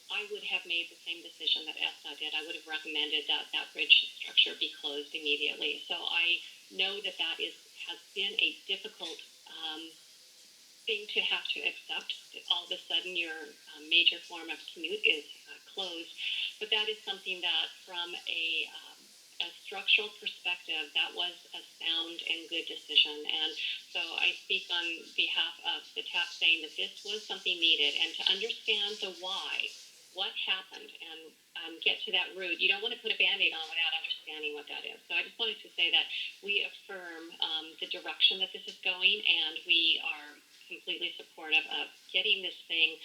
I would have made the same decision that ESTA did. I would have recommended that that bridge structure be closed immediately. So I know that has been a difficult thing to have to accept. All of a sudden, your major form of commute is closed. But that is something that, from a structural perspective, that was a sound and good decision. And so I speak on behalf of the TAP, saying that this was something needed, and to understand the why, what happened, and get to that root. You don't want to put a Band-Aid on without understanding what that is. So I just wanted to say that we affirm the direction that this is going, and we are completely supportive of getting this thing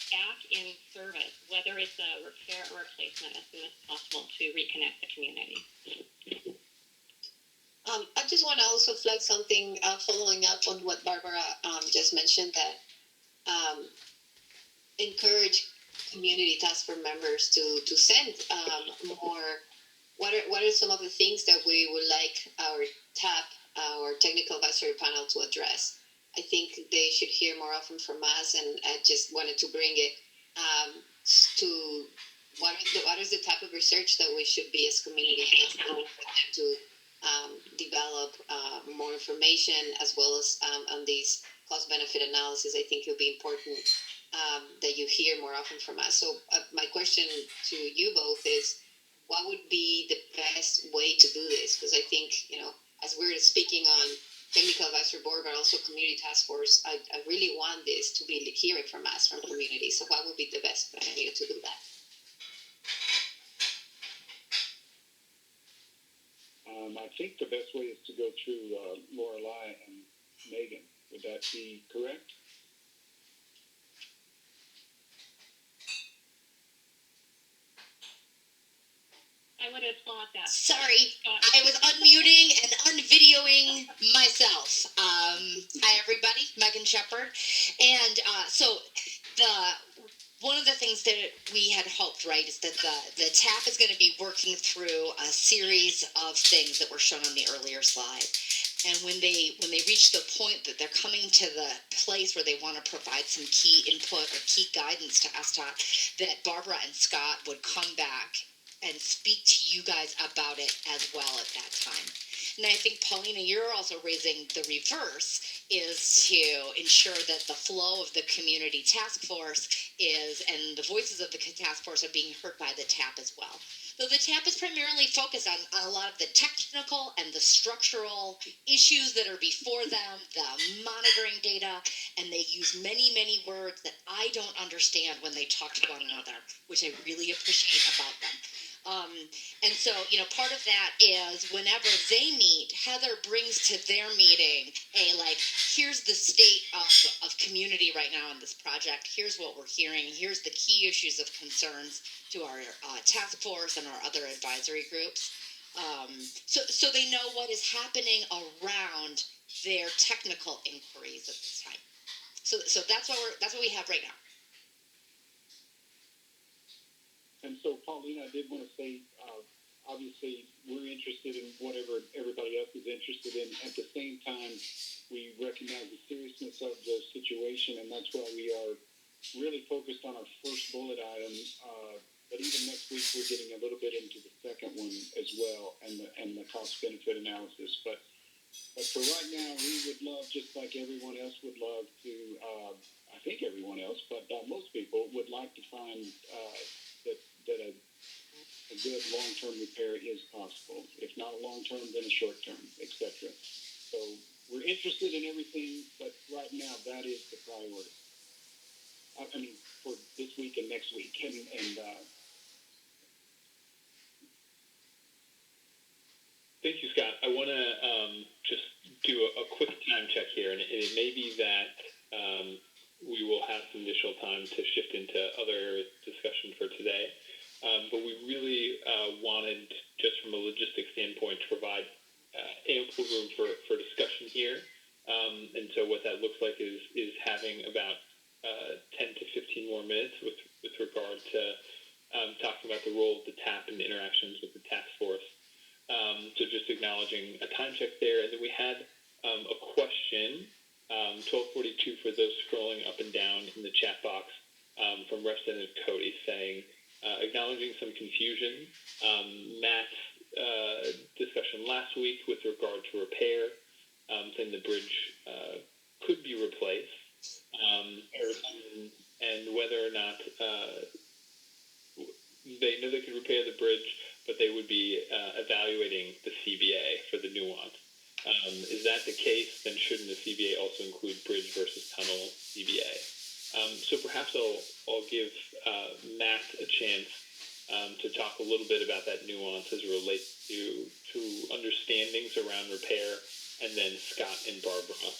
back in service, whether it's a repair or replacement, as soon as possible to reconnect the community. I just want to also flag something, following up on what Barbara just mentioned, that encourage community task force members to send more. What are some of the things that we would like our TAP, our technical advisory panel, to address? I think they should hear more often from us, and I just wanted to bring it to what is the type of research that we should be as community to develop more information, as well as on these cost-benefit analysis. I think it'll be important that you hear more often from us. So my question to you both is, what would be the best way to do this? Because I think, as we're speaking on technical advisory board, but also community task force, I really want this to be hearing from us, from community. So what would be the best venue to do that? I think the best way is to go through Lorelei and Megan. Would that be correct? I would applaud that. Sorry, I was unmuting and unvideoing myself. Hi, everybody. Megan Shepard. And so one of the things that we had hoped, right, is that the TAP is going to be working through a series of things that were shown on the earlier slide. And when they reach the point that they're coming to the place where they want to provide some key input or key guidance to SDOT, that Barbara and Scott would come back and speak to you guys about it as well at that time. And I think, Paulina, you're also raising the reverse, is to ensure that the flow of the community task force and the voices of the task force are being heard by the TAP as well. So the TAP is primarily focused on a lot of the technical and the structural issues that are before them, the monitoring data, and they use many, many words that I don't understand when they talk to one another, which I really appreciate about them. And so, part of that is whenever they meet, Heather brings to their meeting here's the state of community right now in this project. Here's what we're hearing. Here's the key issues of concerns to our task force and our other advisory groups. So they know what is happening around their technical inquiries at this time. So that's what we have right now. And so, Paulina, I did want to say, obviously, we're interested in whatever everybody else is interested in. At the same time, we recognize the seriousness of the situation, and that's why we are really focused on our first bullet item. But even next week, we're getting a little bit into the second one as well, and the cost-benefit analysis. But But for right now, we would love, just like everyone else would love to, I think everyone else, but most people would like to find that a good long-term repair is possible. If not a long-term, then a short-term, etc. So we're interested in everything, but right now that is the priority. I mean, for this week and next week, and Thank you, Scott. I want to just do a quick time check here, and it may be that we will have some additional time to shift into other discussion for today. But we really wanted, just from a logistics standpoint, to provide ample room for discussion here. And so what that looks like is having about 10 to 15 more minutes with regard to talking about the role of the TAP and the interactions with the task force. So just acknowledging a time check there. And then we had a question, 1242 for those scrolling up and down in the chat box, from Representative Cody saying, acknowledging some confusion. Matt's discussion last week with regard to repair, saying the bridge could be replaced, and whether or not they know they could repair the bridge, but they would be evaluating the CBA for the nuance. Is that the case? Then shouldn't the CBA also include bridge versus tunnel CBA? So perhaps I'll give Matt a chance to talk a little bit about that nuance as it relates to understandings around repair, and then Scott and Barbara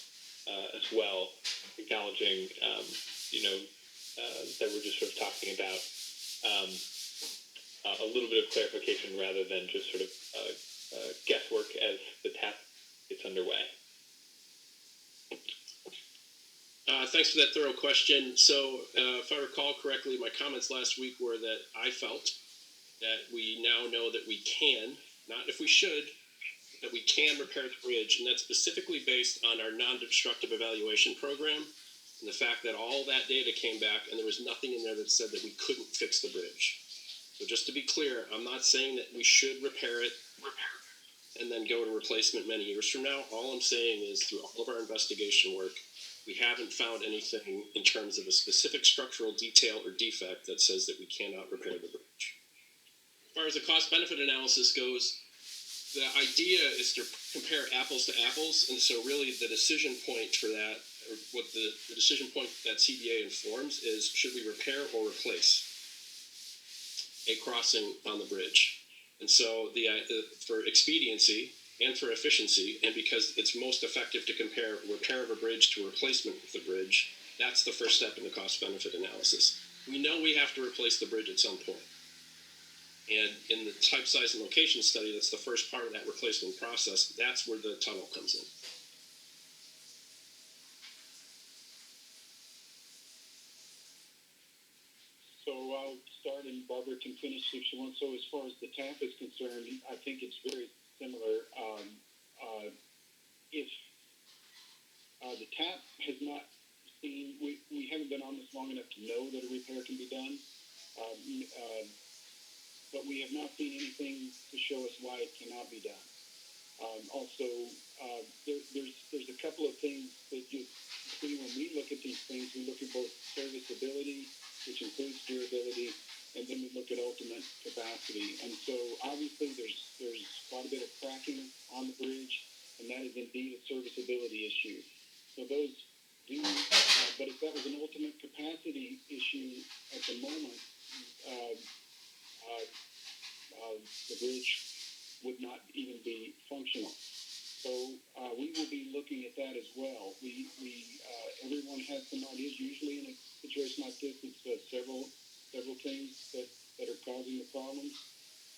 as well, acknowledging that we're just sort of talking about a little bit of clarification rather than just sort of guesswork as the TAP gets underway. Thanks for that thorough question. So if I recall correctly, my comments last week were that I felt that we now know that we can, not if we should, that we can repair the bridge, and that's specifically based on our non-destructive evaluation program and the fact that all that data came back and there was nothing in there that said that we couldn't fix the bridge. So just to be clear, I'm not saying that we should repair it and then go to replacement many years from now. All I'm saying is through all of our investigation work, we haven't found anything in terms of a specific structural detail or defect that says that we cannot repair the bridge. As far as the cost-benefit analysis goes, the idea is to compare apples to apples, and so really the decision point for that, or what the decision point that CBA informs is, should we repair or replace a crossing on the bridge? And so for expediency and for efficiency, and because it's most effective to compare repair of a bridge to replacement of the bridge, that's the first step in the cost-benefit analysis. We know we have to replace the bridge at some point. And in the type, size, and location study, that's the first part of that replacement process. That's where the tunnel comes in. so I'll start and Barbara can finish if she wants. So as far as the TAP is concerned, I think it's very similar. If the TAP has not seen, we haven't been on this long enough to know that a repair can be done. But we have not seen anything to show us why it cannot be done. Also, there's a couple of things that you see when we look at these things. We look at both serviceability, which includes durability, and then we look at ultimate capacity. And so obviously there's quite a bit of cracking on the bridge, and that is indeed a serviceability issue. So those do, but if that was an ultimate capacity issue at the moment, the bridge would not even be functional. So we will be looking at that as well. Everyone has some ideas. Usually in a situation like this, it's several things that are causing the problems.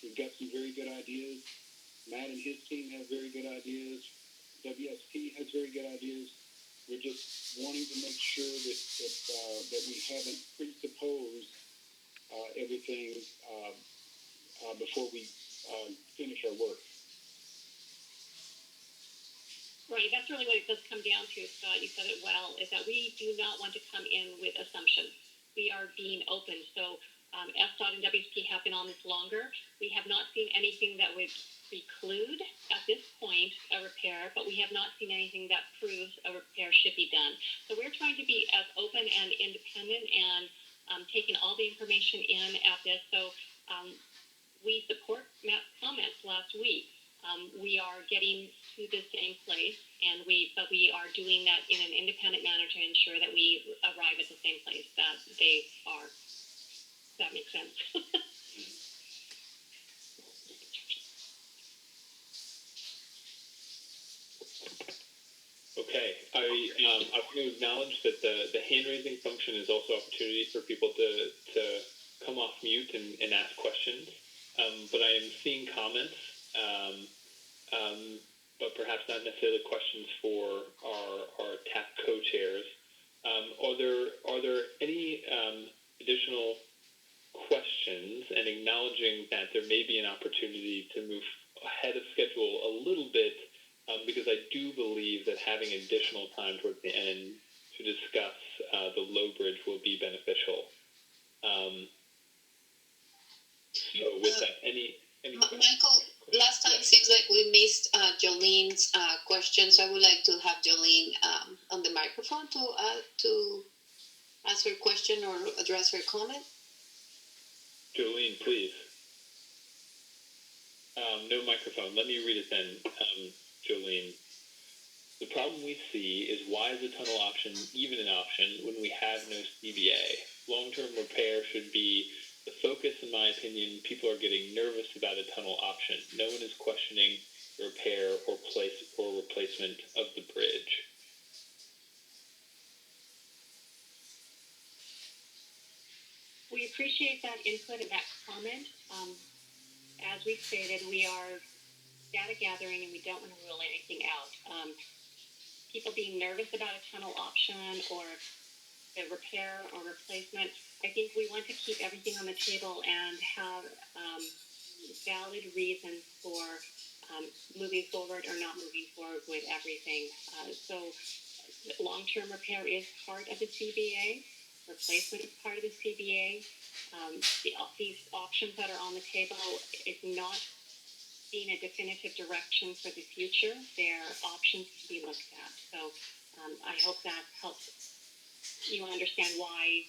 We've got some very good ideas. Matt and his team have very good ideas. WSP has very good ideas. We're just wanting to make sure that we haven't presupposed everything before we finish our work. Right, that's really what it does come down to, Scott. You said it well, is that we do not want to come in with assumptions. We are being open. So SDOT and WSP have been on this longer. We have not seen anything that would preclude at this point point a repair, but we have not seen anything that proves a repair should be done. So we're trying to be as open and independent and taking all the information in at this. So we support Matt's comments last week. We are getting to the same place, but we are doing that in an independent manner to ensure that we arrive at the same place that they are. Does that make sense? Okay, I want to acknowledge that the hand raising function is also opportunity for people to come off mute and ask questions. But I am seeing comments, but perhaps not necessarily questions for our TAP co-chairs. Are there any additional questions, and acknowledging that there may be an opportunity to move ahead of schedule a little bit, because I do believe that having additional time towards the end to discuss the low bridge will be beneficial. So with that, any Michael, last time seems like we missed Jolene's question, so I would like to have Jolene on the microphone to ask her question or address her comment. Jolene, please. No microphone. Let me read it then, Jolene. The problem we see is, why is a tunnel option even an option when we have no CBA? Long-term repair should be the focus, in my opinion. People are getting nervous about a tunnel option. No one is questioning repair or replacement of the bridge. We appreciate that input and that comment. As we stated, we are data gathering and we don't want to rule anything out. People being nervous about a tunnel option or a repair or replacement, I think we want to keep everything on the table and have valid reasons for moving forward or not moving forward with everything. So long-term repair is part of the CBA. Replacement is part of the CBA. These options that are on the table is not being a definitive direction for the future. They're options to be looked at. So I hope that helps you understand why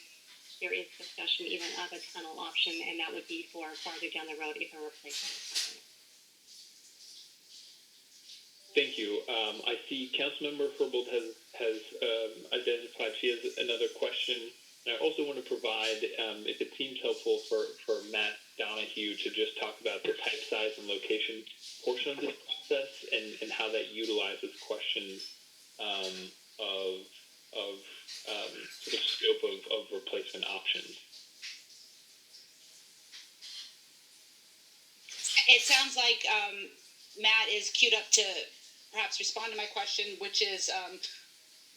there is discussion even of a tunnel option, and that would be for farther down the road if a replacement is happening. Thank you. I see Councilmember Herbold has identified she has another question. And I also want to provide, if it seems helpful, for Matt Donahue to just talk about the type, size, and location portion of this process and how that utilizes questions of sort of scope of replacement options. It sounds like Matt is queued up to perhaps respond to my question, which is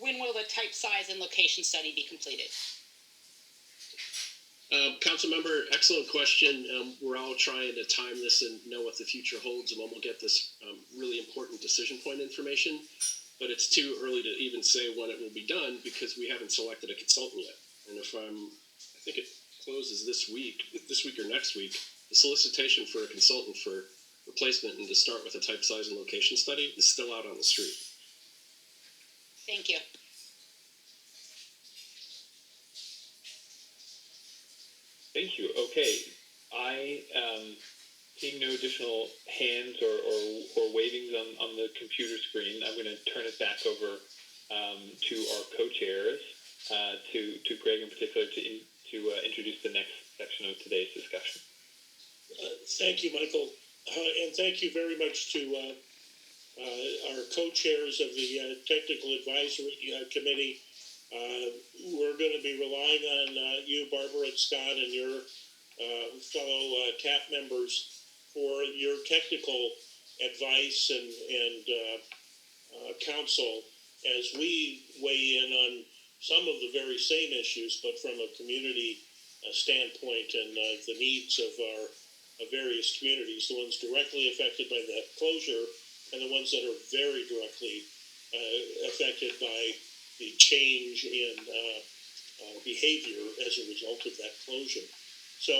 when will the type, size, and location study be completed? Councilmember, excellent question. We're all trying to time this and know what the future holds and when we'll get this really important decision point information. But it's too early to even say when it will be done because we haven't selected a consultant yet. And I think it closes this week or next week, the solicitation for a consultant for replacement and to start with a type, size, and location study is still out on the street. Thank you. Thank you. Okay, I seeing no additional hands or wavings on the computer screen. I'm going to turn it back over to our co-chairs, to Greg in particular, to introduce the next section of today's discussion. Thank you, Michael, and thank you very much to our co-chairs of the Technical Advisory Committee. We're going to be relying on you, Barbara and Scott, and your fellow TAP members for your technical advice and counsel as we weigh in on some of the very same issues, but from a community standpoint and the needs of our various communities, the ones directly affected by that closure and the ones that are very directly affected by the change in behavior as a result of that closure. So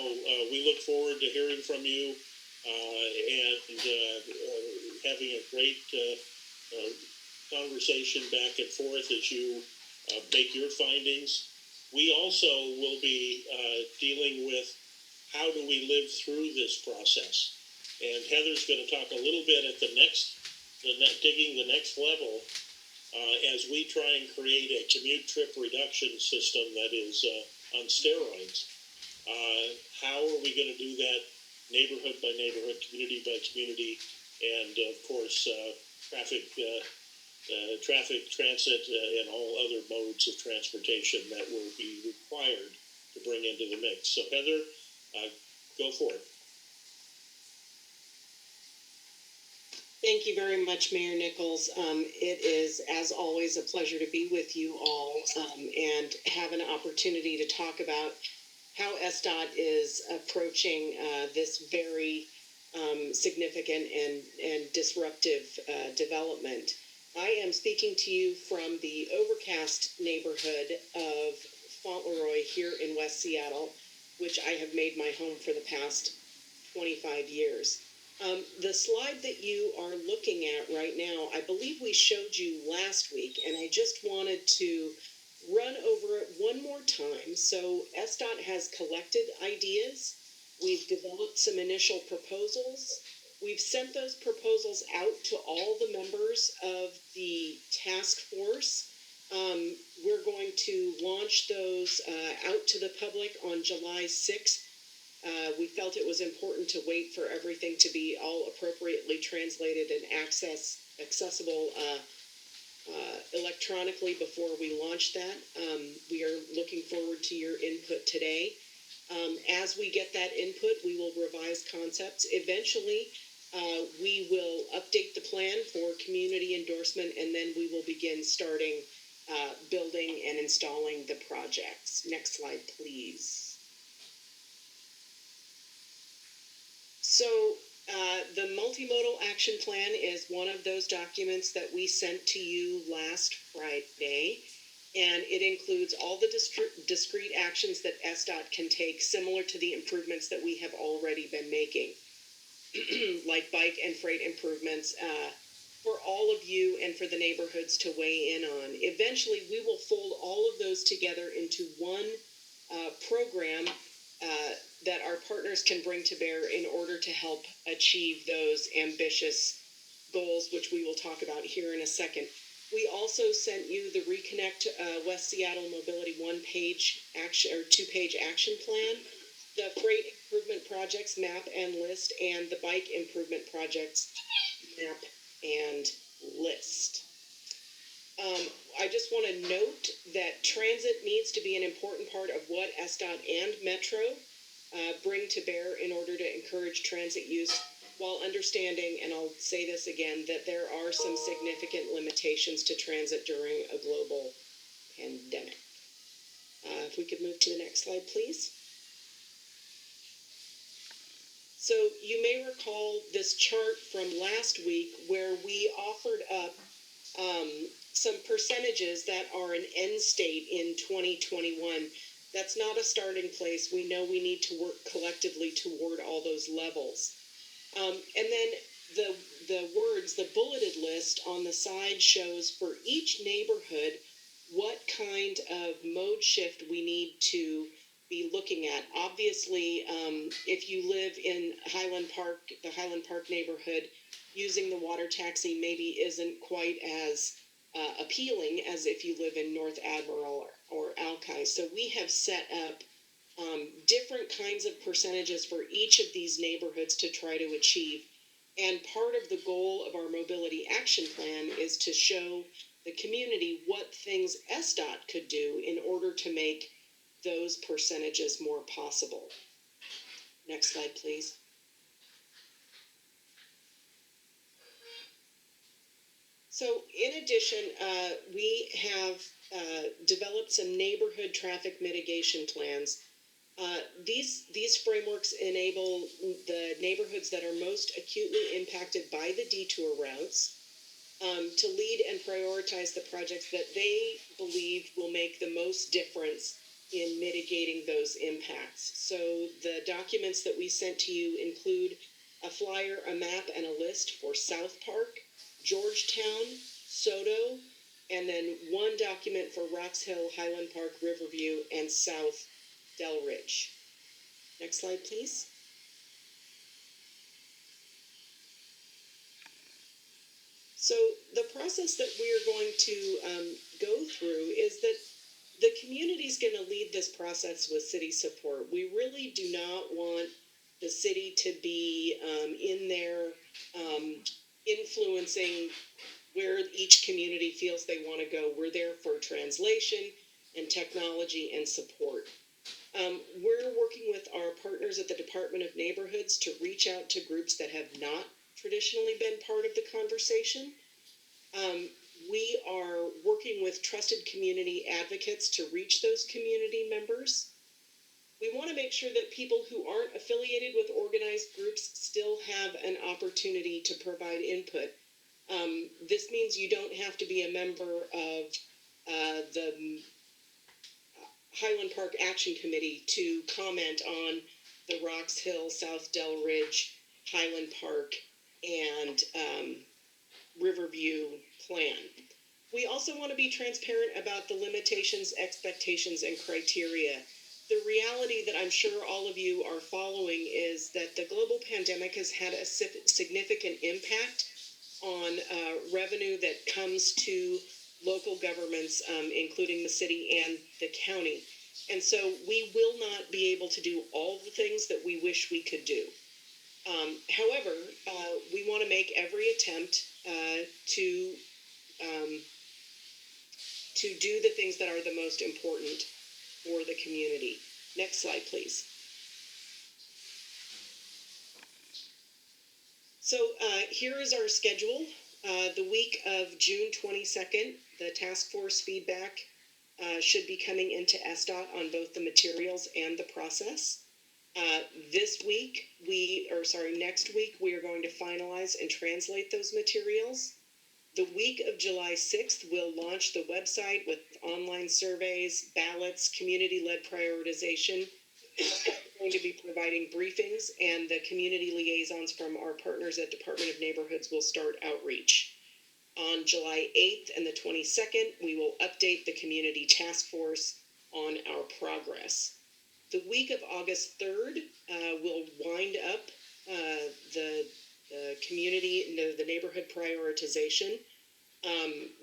we look forward to hearing from you and having a great conversation back and forth as you make your findings. We also will be dealing with how do we live through this process. And Heather's going to talk a little bit at digging the next level as we try and create a commute trip reduction system that is on steroids. How are we going to do that neighborhood by neighborhood, community by community, and of course traffic, transit, and all other modes of transportation that will be required to bring into the mix. So Heather, go for it. Thank you very much, Mayor Nichols. It is, as always, a pleasure to be with you all and have an opportunity to talk about how SDOT is approaching this very significant and disruptive development. I am speaking to you from the overcast neighborhood of Fauntleroy here in West Seattle, which I have made my home for the past 25 years. The slide that you are looking at right now, I believe we showed you last week, and I just wanted to run over it one more time. So SDOT has collected ideas. We've developed some initial proposals. We've sent those proposals out to all the members of the task force. We're going to launch those out to the public on July 6th. We felt it was important to wait for everything to be all appropriately translated and accessible electronically before we launch that. We are looking forward to your input today. As we get that input, we will revise concepts. Eventually, we will update the plan for community endorsement, and then we will begin starting building and installing the projects. Next slide, please. So the multimodal action plan is one of those documents that we sent to you last Friday, and it includes all the discrete actions that SDOT can take, similar to the improvements that we have already been making, like bike and freight improvements, for all of you and for the neighborhoods to weigh in on. Eventually, we will fold all of those together into one program that our partners can bring to bear in order to help achieve those ambitious goals, which we will talk about here in a second. We also sent you the Reconnect West Seattle Mobility one-page action or two-page action plan, the freight improvement projects map and list, and the bike improvement projects map and list. I just want to note that transit needs to be an important part of what SDOT and Metro bring to bear in order to encourage transit use, while understanding, and I'll say this again, that there are some significant limitations to transit during a global pandemic. If we could move to the next slide, please. So you may recall this chart from last week where we offered up some percentages that are an end state in 2021. That's not a starting place. We know we need to work collectively toward all those levels. And then the words, the bulleted list on the side shows for each neighborhood what kind of mode shift we need to be looking at. Obviously, if you live in Highland Park, the Highland Park neighborhood, using the water taxi maybe isn't quite as appealing as if you live in North Admiral or Alki. So we have set up different kinds of percentages for each of these neighborhoods to try to achieve. And part of the goal of our mobility action plan is to show the community what things SDOT could do in order to make those percentages more possible. Next slide, please. So in addition, we have developed some neighborhood traffic mitigation plans. These frameworks enable the neighborhoods that are most acutely impacted by the detour routes to lead and prioritize the projects that they believe will make the most difference in mitigating those impacts. So the documents that we sent to you include a flyer, a map, and a list for South Park, Georgetown, Soto, and then one document for Rocks Hill, Highland Park, Riverview, and South Del Ridge. Next slide, please. So the process that we're going to go through is that the community is going to lead this process with city support. We really do not want the city to be in there influencing where each community feels they want to go. We're there for translation and technology and support. We're working with our partners at the Department of Neighborhoods to reach out to groups that have not traditionally been part of the conversation. We are working with trusted community advocates to reach those community members. We want to make sure that people who aren't affiliated with organized groups still have an opportunity to provide input. This means you don't have to be a member of the Highland Park Action Committee to comment on the Rocks Hill, South Del Ridge, Highland Park, and Riverview plan. We also want to be transparent about the limitations, expectations, and criteria. The reality that I'm sure all of you are following is that the global pandemic has had a significant impact on revenue that comes to local governments, including the city and the county. And so we will not be able to do all the things that we wish we could do. However, we want to make every attempt to do the things that are the most important for the community. Next slide, please. So here is our schedule. The week of June 22nd, the task force feedback should be coming into SDOT on both the materials and the process. Next week, we are going to finalize and translate those materials. The week of July 6th, we'll launch the website with online surveys, ballots, community-led prioritization. We're going to be providing briefings, and the community liaisons from our partners at Department of Neighborhoods will start outreach. On July 8th and the 22nd, we will update the community task force on our progress. The week of August 3rd, we'll wind up the community, the neighborhood prioritization.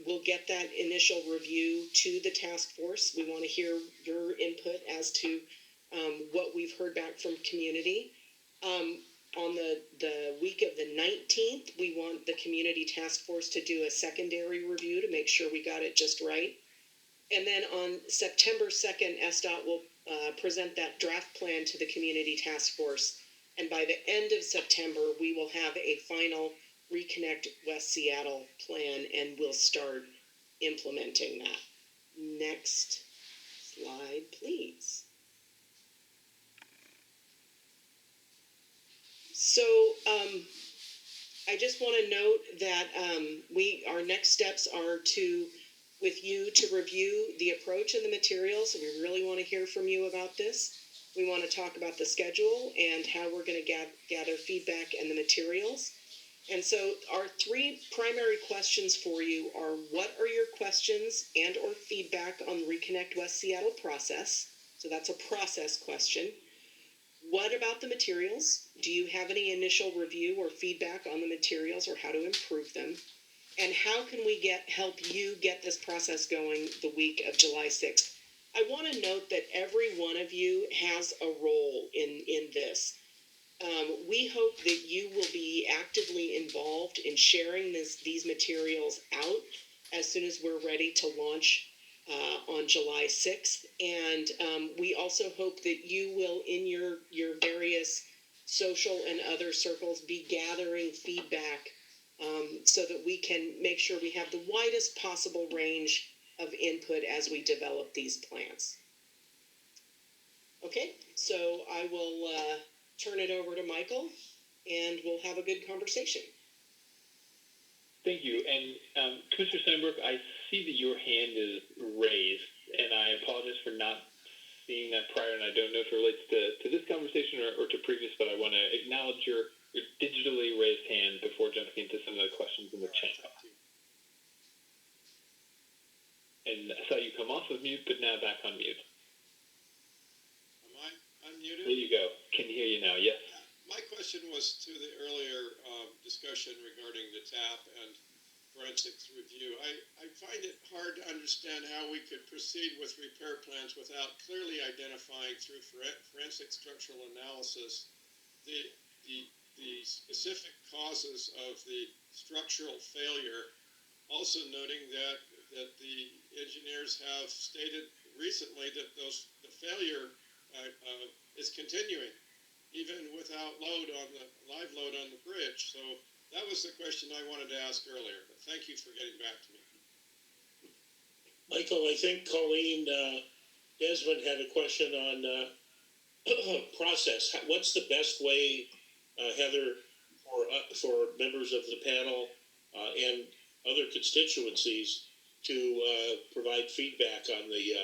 We'll get that initial review to the task force. We want to hear your input as to what we've heard back from community. On the week of the 19th, we want the community task force to do a secondary review to make sure we got it just right. And then on September 2nd, SDOT will present that draft plan to the community task force. And by the end of September, we will have a final Reconnect West Seattle plan, and we'll start implementing that. Next slide, please. So I just want to note that our next steps are with you to review the approach and the materials. We really want to hear from you about this. We want to talk about the schedule and how we're going to gather feedback and the materials. And so our three primary questions for you are: what are your questions and or feedback on the Reconnect West Seattle process? So that's a process question. What about the materials? Do you have any initial review or feedback on the materials or how to improve them? And how can we help you get this process going the week of July 6th? I want to note that every one of you has a role in this. We hope that you will be actively involved in sharing these materials out as soon as we're ready to launch on July 6th. And we also hope that you will, in your various social and other circles, be gathering feedback so that we can make sure we have the widest possible range of input as we develop these plans. Okay, so I will turn it over to Michael, and we'll have a good conversation. Thank you. And Commissioner Steinbrook, I see that your hand is raised, and I apologize for not seeing that prior, and I don't know if it relates to this conversation or to previous, but I want to acknowledge your your digitally raised hand before jumping into some of the questions in the chat. And I saw you come off of mute, but now back on mute. Am I unmuted? There you go. Can hear you now, yes. My question was to the earlier discussion regarding the TAP and forensics review. I find it hard to understand how we could proceed with repair plans without clearly identifying through forensic structural analysis the specific causes of the structural failure. Also noting that the engineers have stated recently that the failure is continuing, even without live load on the bridge. So that was the question I wanted to ask earlier. But thank you for getting back to me. Michael, I think Colleen Desmond had a question on process. What's the best way, Heather, for members of the panel and other constituencies to provide feedback on the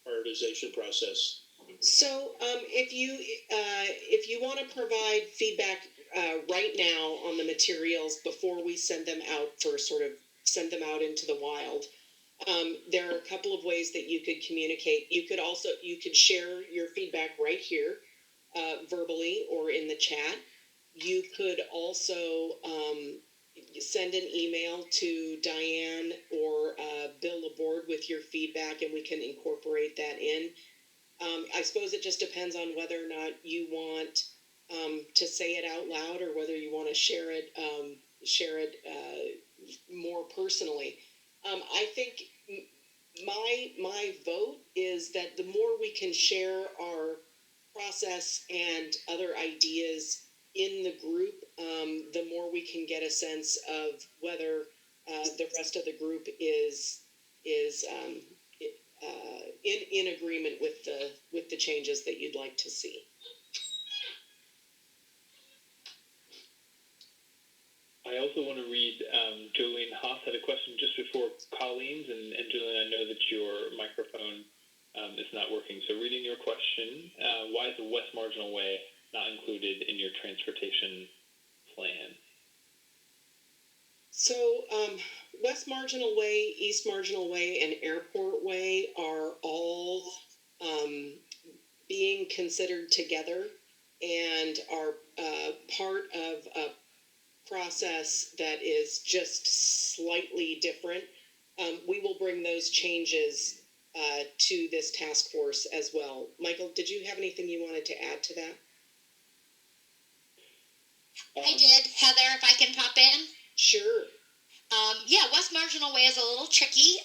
prioritization process? So if you want to provide feedback right now on the materials before we send them out send them out into the wild, there are a couple of ways that you could communicate. You could share your feedback right here verbally or in the chat. You could also send an email to Diane or Bill Laborde with your feedback, and we can incorporate that in. I suppose it just depends on whether or not you want to say it out loud or whether you want to share it more personally. I think my vote is that the more we can share our process and other ideas in the group, the more we can get a sense of whether the rest of the group is in agreement with the changes that you'd like to see. I also want to read Jolene Haas had a question just before Colleen's, and Jolene, I know that your microphone is not working. So reading your question, why is the West Marginal Way not included in your transportation plan? So West Marginal Way, East Marginal Way, and Airport Way are all being considered together and are part of a process that is just slightly different. We will bring those changes to this task force as well. Michael, did you have anything you wanted to add to that? I did. Heather, if I can pop in? Sure. Yeah, West Marginal Way is a little tricky.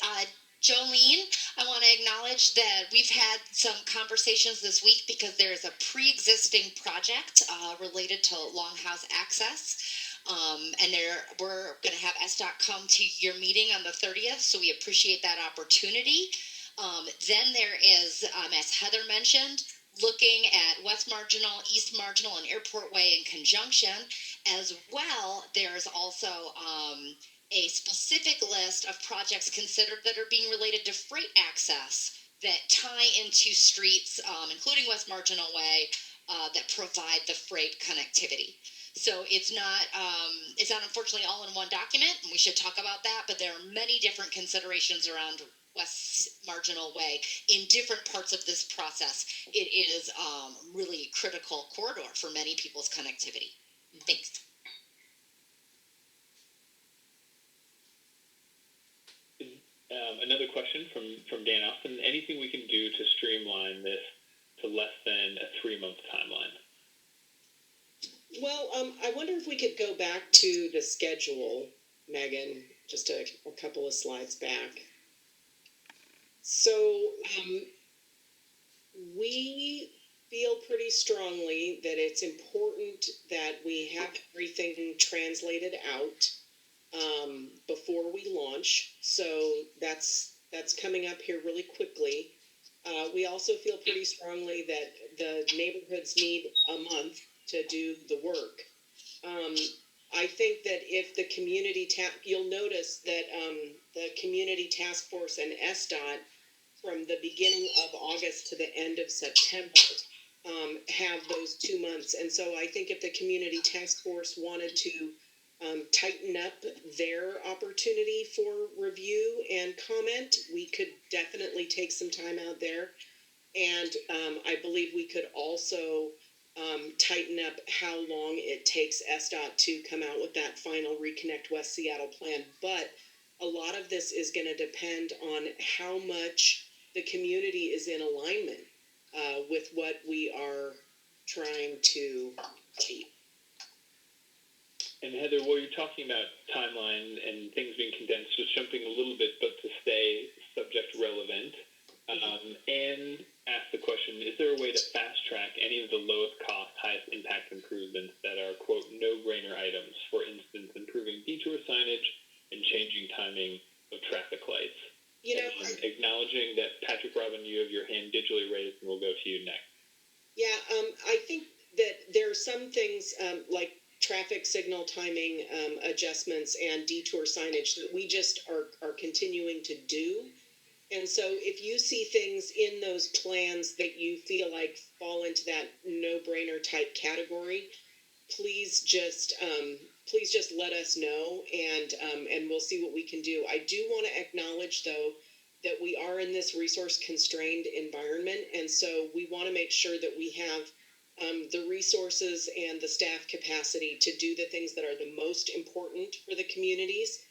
Jolene, I want to acknowledge that we've had some conversations this week because there is a pre-existing project related to Longhouse access. And we're going to have SDOT come to your meeting on the 30th, so we appreciate that opportunity. Then there is, as Heather mentioned, looking at West Marginal, East Marginal, and Airport Way in conjunction. As well, there's also a specific list of projects considered that are being related to freight access that tie into streets, including West Marginal Way, that provide the freight connectivity. So it's not unfortunately all in one document, and we should talk about that, but there are many different considerations around West Marginal Way in different parts of this process. It is really a critical corridor for many people's connectivity. Thanks. Another question from Dan Austin. Anything we can do to streamline this to less than a 3-month timeline? Well, I wonder if we could go back to the schedule, Megan, just a couple of slides back. So we feel pretty strongly that it's important that we have everything translated out before we launch. So that's coming up here really quickly. We also feel pretty strongly that the neighborhoods need a month to do the work. I think that if the community you'll notice that the community task force and SDOT from the beginning of August to the end of September have those 2 months. And so I think if the community task force wanted to tighten up their opportunity for review and comment, we could definitely take some time out there. And I believe we could also tighten up how long it takes SDOT to come out with that final Reconnect West Seattle plan. But a lot of this is going to depend on how much the community is in alignment with what we are trying to keep. And Heather, while you're talking about timeline and things being condensed, just jumping a little bit, but to stay subject relevant, and ask the question, is there a way to fast track any of the lowest cost, highest impact improvements that are, quote, no-brainer items? For instance, improving detour signage and changing timing of traffic lights. You know, acknowledging that Patrick Robin, you have your hand digitally raised, and we'll go to you next. Yeah, I think that there are some things like traffic signal timing adjustments and detour signage that we just are continuing to do. And so if you see things in those plans that you feel like fall into that no-brainer type category, please just let us know, and we'll see what we can do. I do want to acknowledge, though, that we are in this resource-constrained environment, and so we want to make sure that we have the resources and the staff capacity to do the things that are the most important for the communities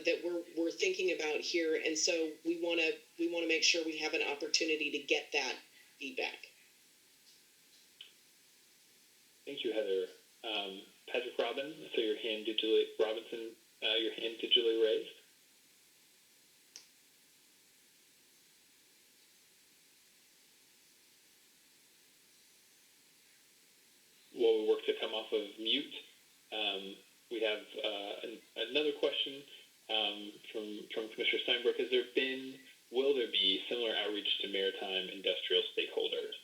that we're thinking about here. And so we want to make sure we have an opportunity to get that feedback. Thank you, Heather. Patrick Robin, so your hand digitally raised. While we work to come off of mute, we have another question from Commissioner Steinbrook. Will there be similar outreach to maritime industrial stakeholders?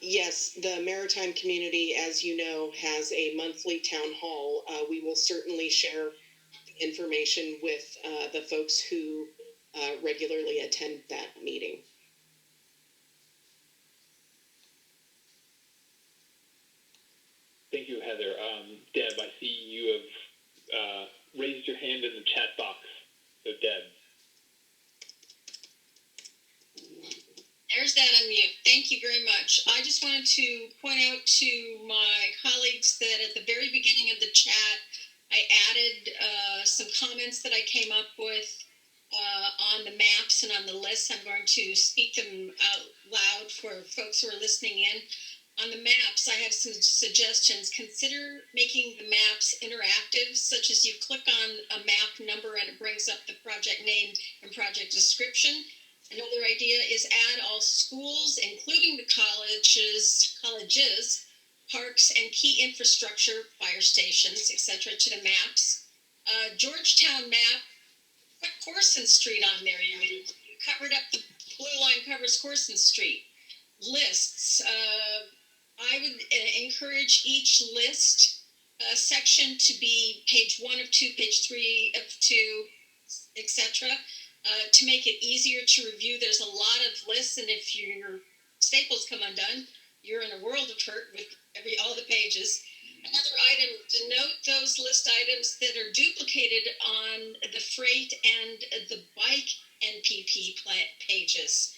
Yes, the maritime community, as you know, has a monthly town hall. We will certainly share information with the folks who regularly attend that meeting. Thank you, Heather. Deb, I see you have raised your hand in the chat box. So, Deb. There's that unmute. Thank you very much. I just wanted to point out to my colleagues that at the very beginning of the chat, I added some comments that I came up with on the maps and on the lists. I'm going to speak them out loud for folks who are listening in. On the maps, I have some suggestions. Consider making the maps interactive, such as you click on a map number and it brings up the project name and project description. Another idea is add all schools, including the colleges, parks, and key infrastructure, fire stations, etc., to the maps. Georgetown map, put Corson Street on there. You covered up, the blue line covers Corson Street. Lists. I would encourage each list section to be page 1 of 2, page 3 of 2, etc., to make it easier to review. There's a lot of lists, and if your staples come undone, you're in a world of hurt with all the pages. Another item, denote those list items that are duplicated on the freight and the bike NPP pages.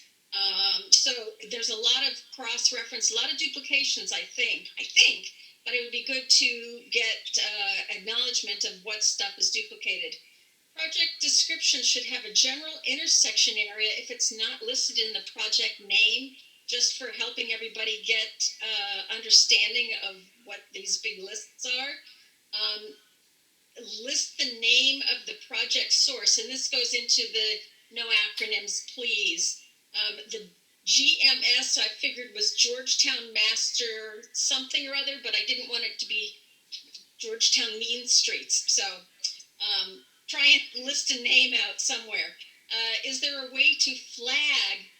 So there's a lot of cross-reference, a lot of duplications, I think, but it would be good to get acknowledgement of what stuff is duplicated. Project description should have a general intersection area if it's not listed in the project name, just for helping everybody get understanding of what these big lists are. List the name of the project source, and this goes into the no acronyms, please. The GMS I figured was Georgetown Master something or other, but I didn't want it to be Georgetown Mean Streets. So try and list a name out somewhere. Is there a way to flag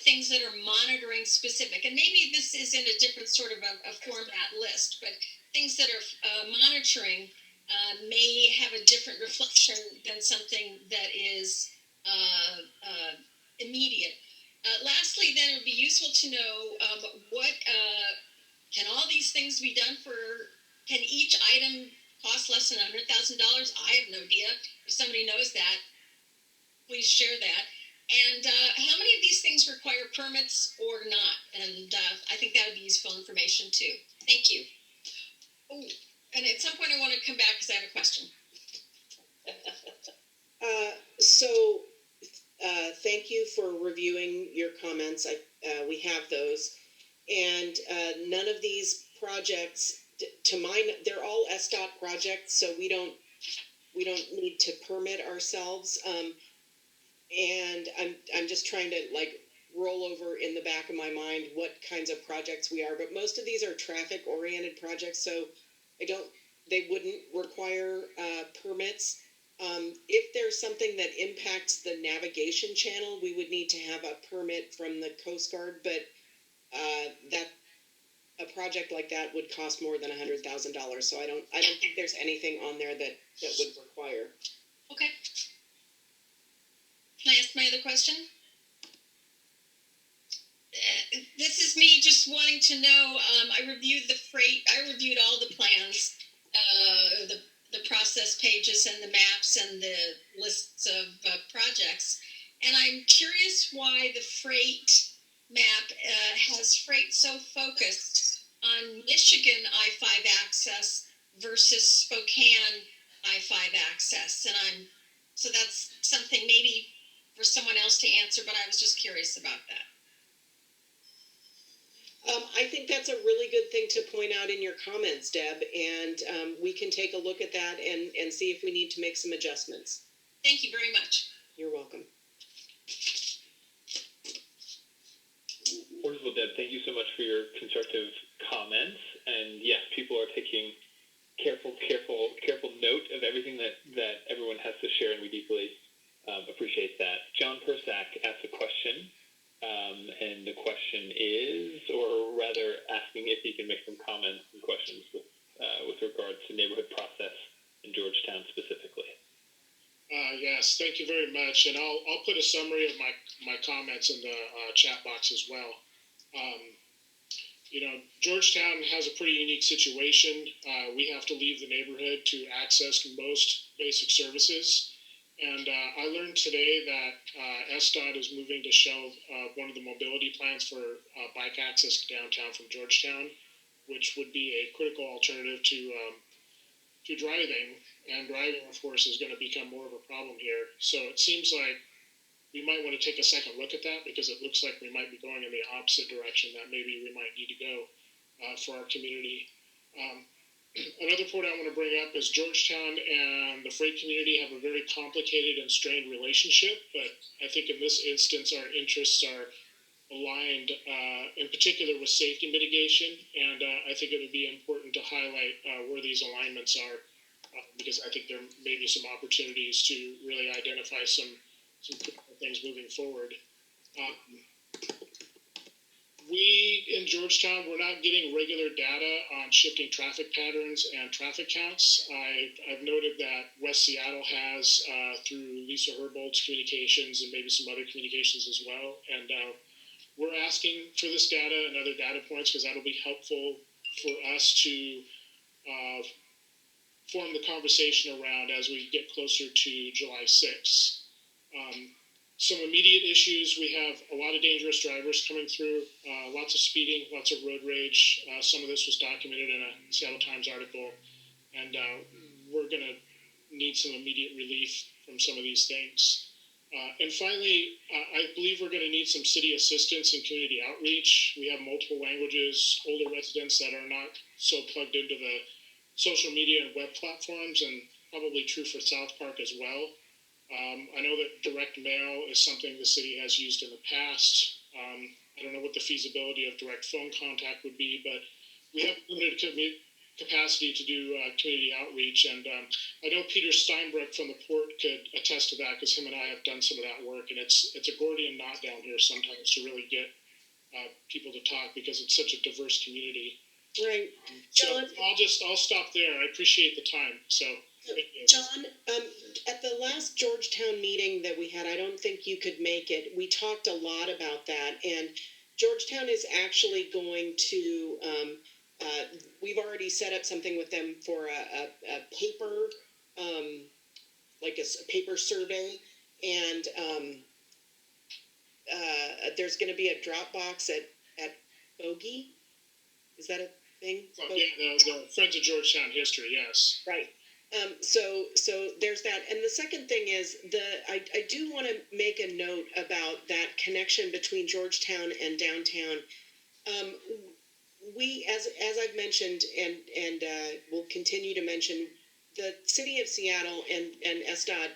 things that are monitoring specific? And maybe this is in a different sort of a format list, but things that are monitoring may have a different reflection than something that is immediate. Lastly, then, it would be useful to know what can all these things be done for? Can each item cost less than $100,000? I have no idea. If somebody knows that, please share that. And how many of these things require permits or not? And I think that would be useful information too. Thank you. Oh, and at some point I want to come back because I have a question. Thank you for reviewing your comments. We have those. And none of these projects, to mine, they're all SDOT projects, so we don't need to permit ourselves. And I'm just trying to like roll over in the back of my mind what kinds of projects we are. But most of these are traffic oriented projects, so they wouldn't require permits. If there's something that impacts the navigation channel, we would need to have a permit from the Coast Guard, but that a project like that would cost more than $100,000. So I don't think there's anything on there that would require. Okay. Can I ask my other question? This is me just wanting to know. I reviewed all the plans, the process pages and the maps and the lists of projects. And I'm curious why the freight map has freight so focused on Michigan I-5 access versus Spokane I-5 access. And so that's something maybe for someone else to answer, but I was just curious about that. I think that's a really good thing to point out in your comments, Deb, and we can take a look at that and see if we need to make some adjustments. Thank you very much. You're welcome. Wonderful, Deb. Thank you so much for your constructive comments. And yes, people are taking careful note of everything that everyone has to share, and we deeply appreciate that. John Persack asked a question. And the question is, or rather asking if he can make some comments and questions with regards to neighborhood process in Georgetown specifically. Yes, thank you very much. And I'll put a summary of my comments in the chat box as well. Georgetown has a pretty unique situation. We have to leave the neighborhood to access most basic services. And I learned today that SDOT is moving to shelve one of the mobility plans for bike access downtown from Georgetown, which would be a critical alternative to driving. And driving, of course, is going to become more of a problem here. So it seems like we might want to take a second look at that, because it looks like we might be going in the opposite direction that maybe we might need to go for our community. Another point I want to bring up is Georgetown and the freight community have a very complicated and strained relationship, but I think in this instance our interests are aligned, in particular with safety mitigation, and I think it would be important to highlight where these alignments are, because I think there may be some opportunities to really identify some things moving forward. We in Georgetown, we're not getting regular data on shifting traffic patterns and traffic counts. I've noted that West Seattle has through Lisa Herbold's communications and maybe some other communications as well. And we're asking for this data and other data points, because that'll be helpful for us to form the conversation around as we get closer to July 6th. Some immediate issues, we have a lot of dangerous drivers coming through, lots of speeding, lots of road rage. Some of this was documented in a Seattle Times article, and we're going to need some immediate relief from some of these things. And finally, I believe we're going to need some city assistance and community outreach. We have multiple languages, older residents that are not so plugged into the social media and web platforms, and probably true for South Park as well. I know that direct mail is something the city has used in the past. I don't know what the feasibility of direct phone contact would be, but we have limited capacity to do community outreach. And I know Peter Steinbrook from the port could attest to that, because him and I have done some of that work. And it's a Gordian knot down here sometimes to really get people to talk, because it's such a diverse community. Right. So I'll stop there. I appreciate the time. So John, at the last Georgetown meeting that we had, I don't think you could make it. We talked a lot about that, and Georgetown is actually going to, we've already set up something with them for a paper, like a paper survey, and there's going to be a drop box at Bogey. Is that a thing? Oh, yeah, the Friends of Georgetown History, yes. Right. So there's that. And the second thing is I do want to make a note about that connection between Georgetown and downtown. We, as I've mentioned, and will continue to mention, the city of Seattle and SDOT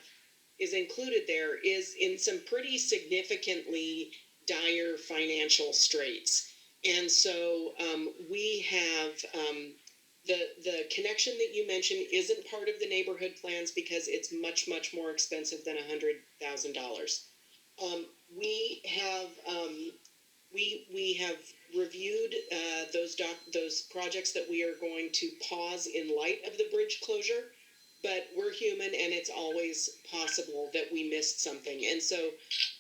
is included there, is in some pretty significantly dire financial straits. And so we have the connection that you mentioned isn't part of the neighborhood plans because it's much, much more expensive than $100,000. We have reviewed those projects that we are going to pause in light of the bridge closure, but we're human and it's always possible that we missed something. And so,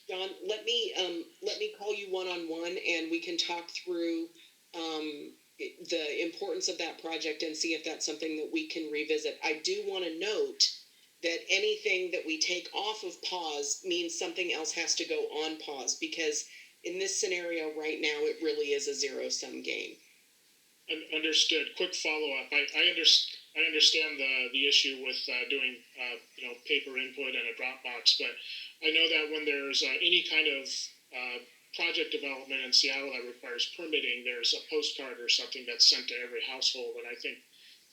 John, let me call you one-on-one and we can talk through the importance of that project and see if that's something that we can revisit. I do want to note that anything that we take off of pause means something else has to go on pause, because in this scenario right now, it really is a zero-sum game. Understood. Quick follow-up. I understand the issue with doing paper input and a Dropbox, but I know that when there's any kind of project development in Seattle that requires permitting, there's a postcard or something that's sent to every household, and I think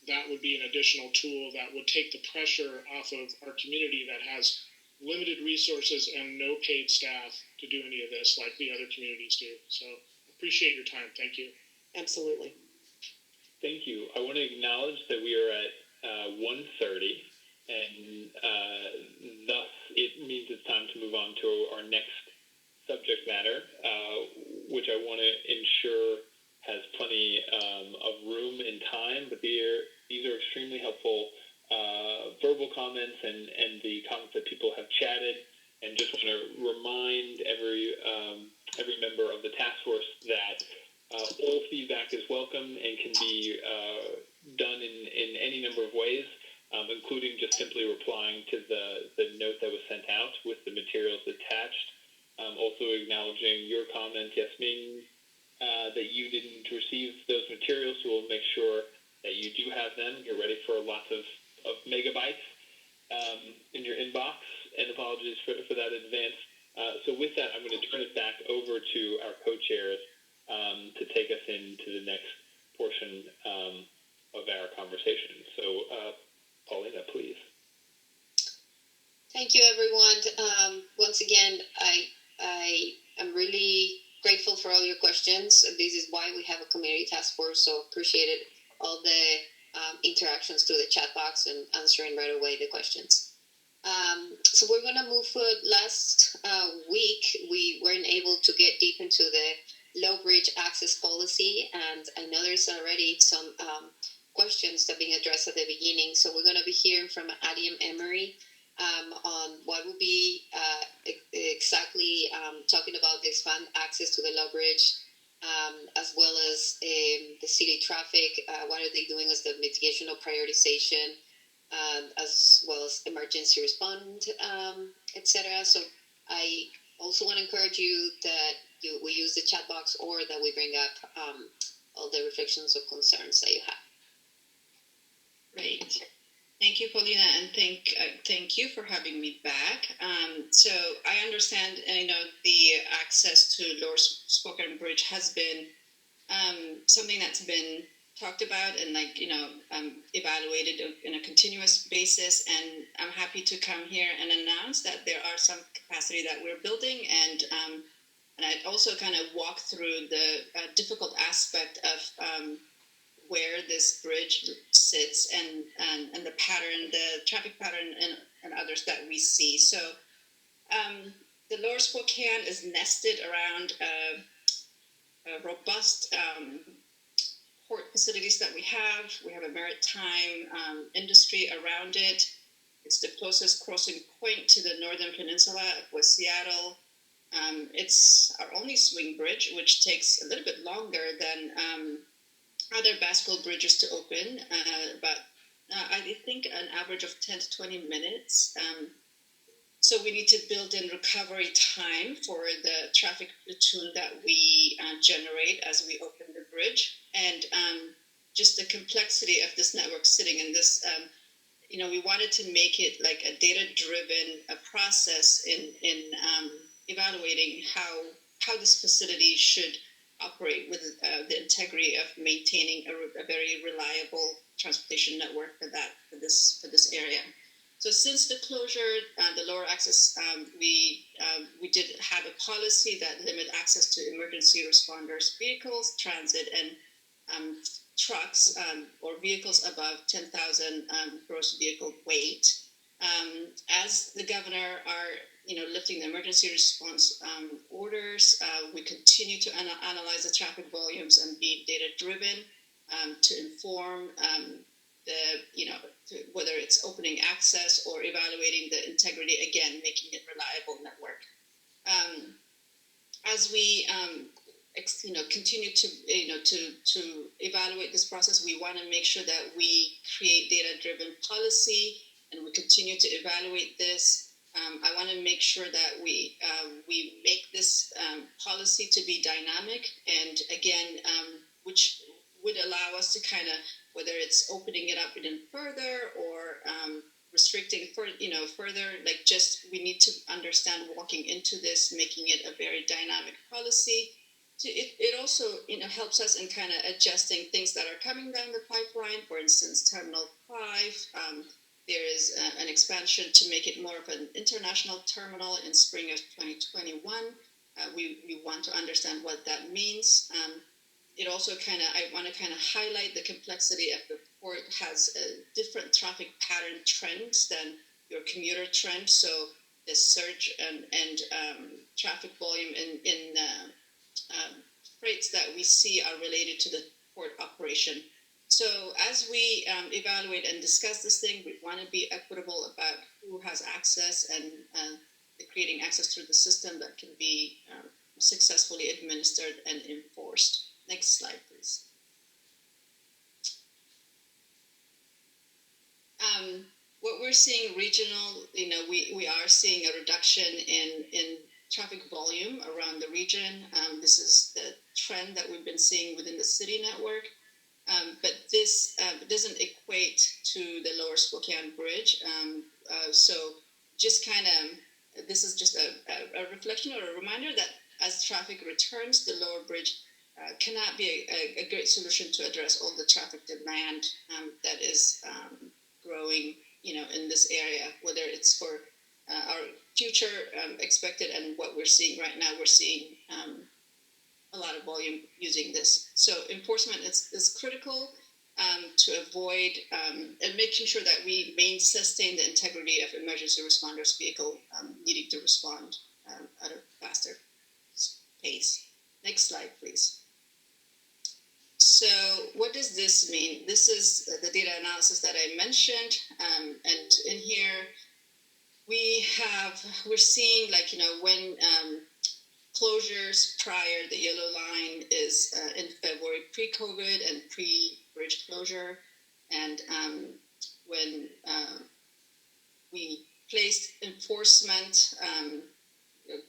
that would be an additional tool that would take the pressure off of our community that has limited resources and no paid staff to do any of this like the other communities do. So appreciate your time. Thank you. Absolutely. Thank you. I want to acknowledge that we are at 1:30, and thus it means it's time to move on to our next subject matter, which I want to ensure has plenty of room and time, but these are extremely helpful verbal comments and the comments that people have chatted, and just want to remind every member of the task force that all feedback is welcome and can be done in any number of ways, including just simply replying to the note that was sent out with the materials attached. Also acknowledging your comment, Yasmin, that you didn't receive those materials, so we'll make sure that you do have them. You're ready for lots of megabytes in your inbox, and apologies for that in advance. So with that, I'm going to turn it back over to our co-chairs to take us into the next portion of our conversation. So Paulina, please. Thank you, everyone. Once again, I am really grateful for all your questions. This is why we have a community task force, so appreciated all the interactions through the chat box and answering right away the questions. So we're going to move forward. Last week, we weren't able to get deep into the low bridge access policy, and I know there's already some questions that are being addressed at the beginning, so we're going to be hearing from Adam Emery on what would be exactly talking about the expand access to the low bridge, as well as the city traffic, what are they doing as the mitigation or prioritization, as well as emergency response, etc. So I also want to encourage you that we use the chat box, or that we bring up all the reflections or concerns that you have. Great. Thank you, Paulina, and thank you for having me back. So I understand, the access to Lower Spokane Bridge has been something that's been talked about and evaluated in a continuous basis. And I'm happy to come here and announce that there are some capacity that we're building, and I'd also kind of walk through the difficult aspect of where this bridge sits and the pattern, the traffic pattern and others that we see. So the Lower Spokane is nested around a robust port facilities that we have. We have a maritime industry around it. It's the closest crossing point to the northern peninsula of West Seattle. It's our only swing bridge, which takes a little bit longer than other bascule bridges to open, I think an average of 10 to 20 minutes. So we need to build in recovery time for the traffic platoon that we generate as we open the bridge. And just the complexity of this network sitting in this, we wanted to make it like a data-driven process in evaluating how this facility should operate with the integrity of maintaining a very reliable transportation network for this area. So since the closure, the lower access, we did have a policy that limit access to emergency responders vehicles, transit, and trucks or vehicles above 10,000 gross vehicle weight. As the governor are lifting the emergency response orders, we continue to analyze the traffic volumes and be data driven to inform whether it's opening access or evaluating the integrity, again, making it reliable network. As we continue to evaluate this process, we want to make sure that we create data-driven policy, and we continue to evaluate this. I want to make sure that we make this policy to be dynamic, and again, which would allow us to kind of, whether it's opening it up even further or restricting further, like just we need to understand walking into this, making it a very dynamic policy. It also helps us in kind of adjusting things that are coming down the pipeline. For instance, Terminal 5. There is an expansion to make it more of an international terminal in spring of 2021. We want to understand what that means. It also I want to kind of highlight the complexity of the port has different traffic pattern trends than your commuter trend. So the surge and traffic volume in freights that we see are related to the port operation. So as we evaluate and discuss this thing, we want to be equitable about who has access and creating access through the system that can be successfully administered and enforced. Next slide, please. What we're seeing regional, we are seeing a reduction in traffic volume around the region. This is the trend that we've been seeing within the city network. But this doesn't equate to the Lower Spokane Bridge. So just this is just a reflection or a reminder that as traffic returns, the lower bridge cannot be a great solution to address all the traffic demand that is growing, in this area, whether it's for our future expected and what we're seeing right now. We're seeing a lot of volume using this. So enforcement is critical to avoid and making sure that we sustain the integrity of emergency responders vehicle needing to respond at a faster pace. Next slide, please. So what does this mean? This is the data analysis that I mentioned, and in here we're seeing when closures prior, the yellow line is in February pre-COVID and pre-bridge closure, and when we placed enforcement,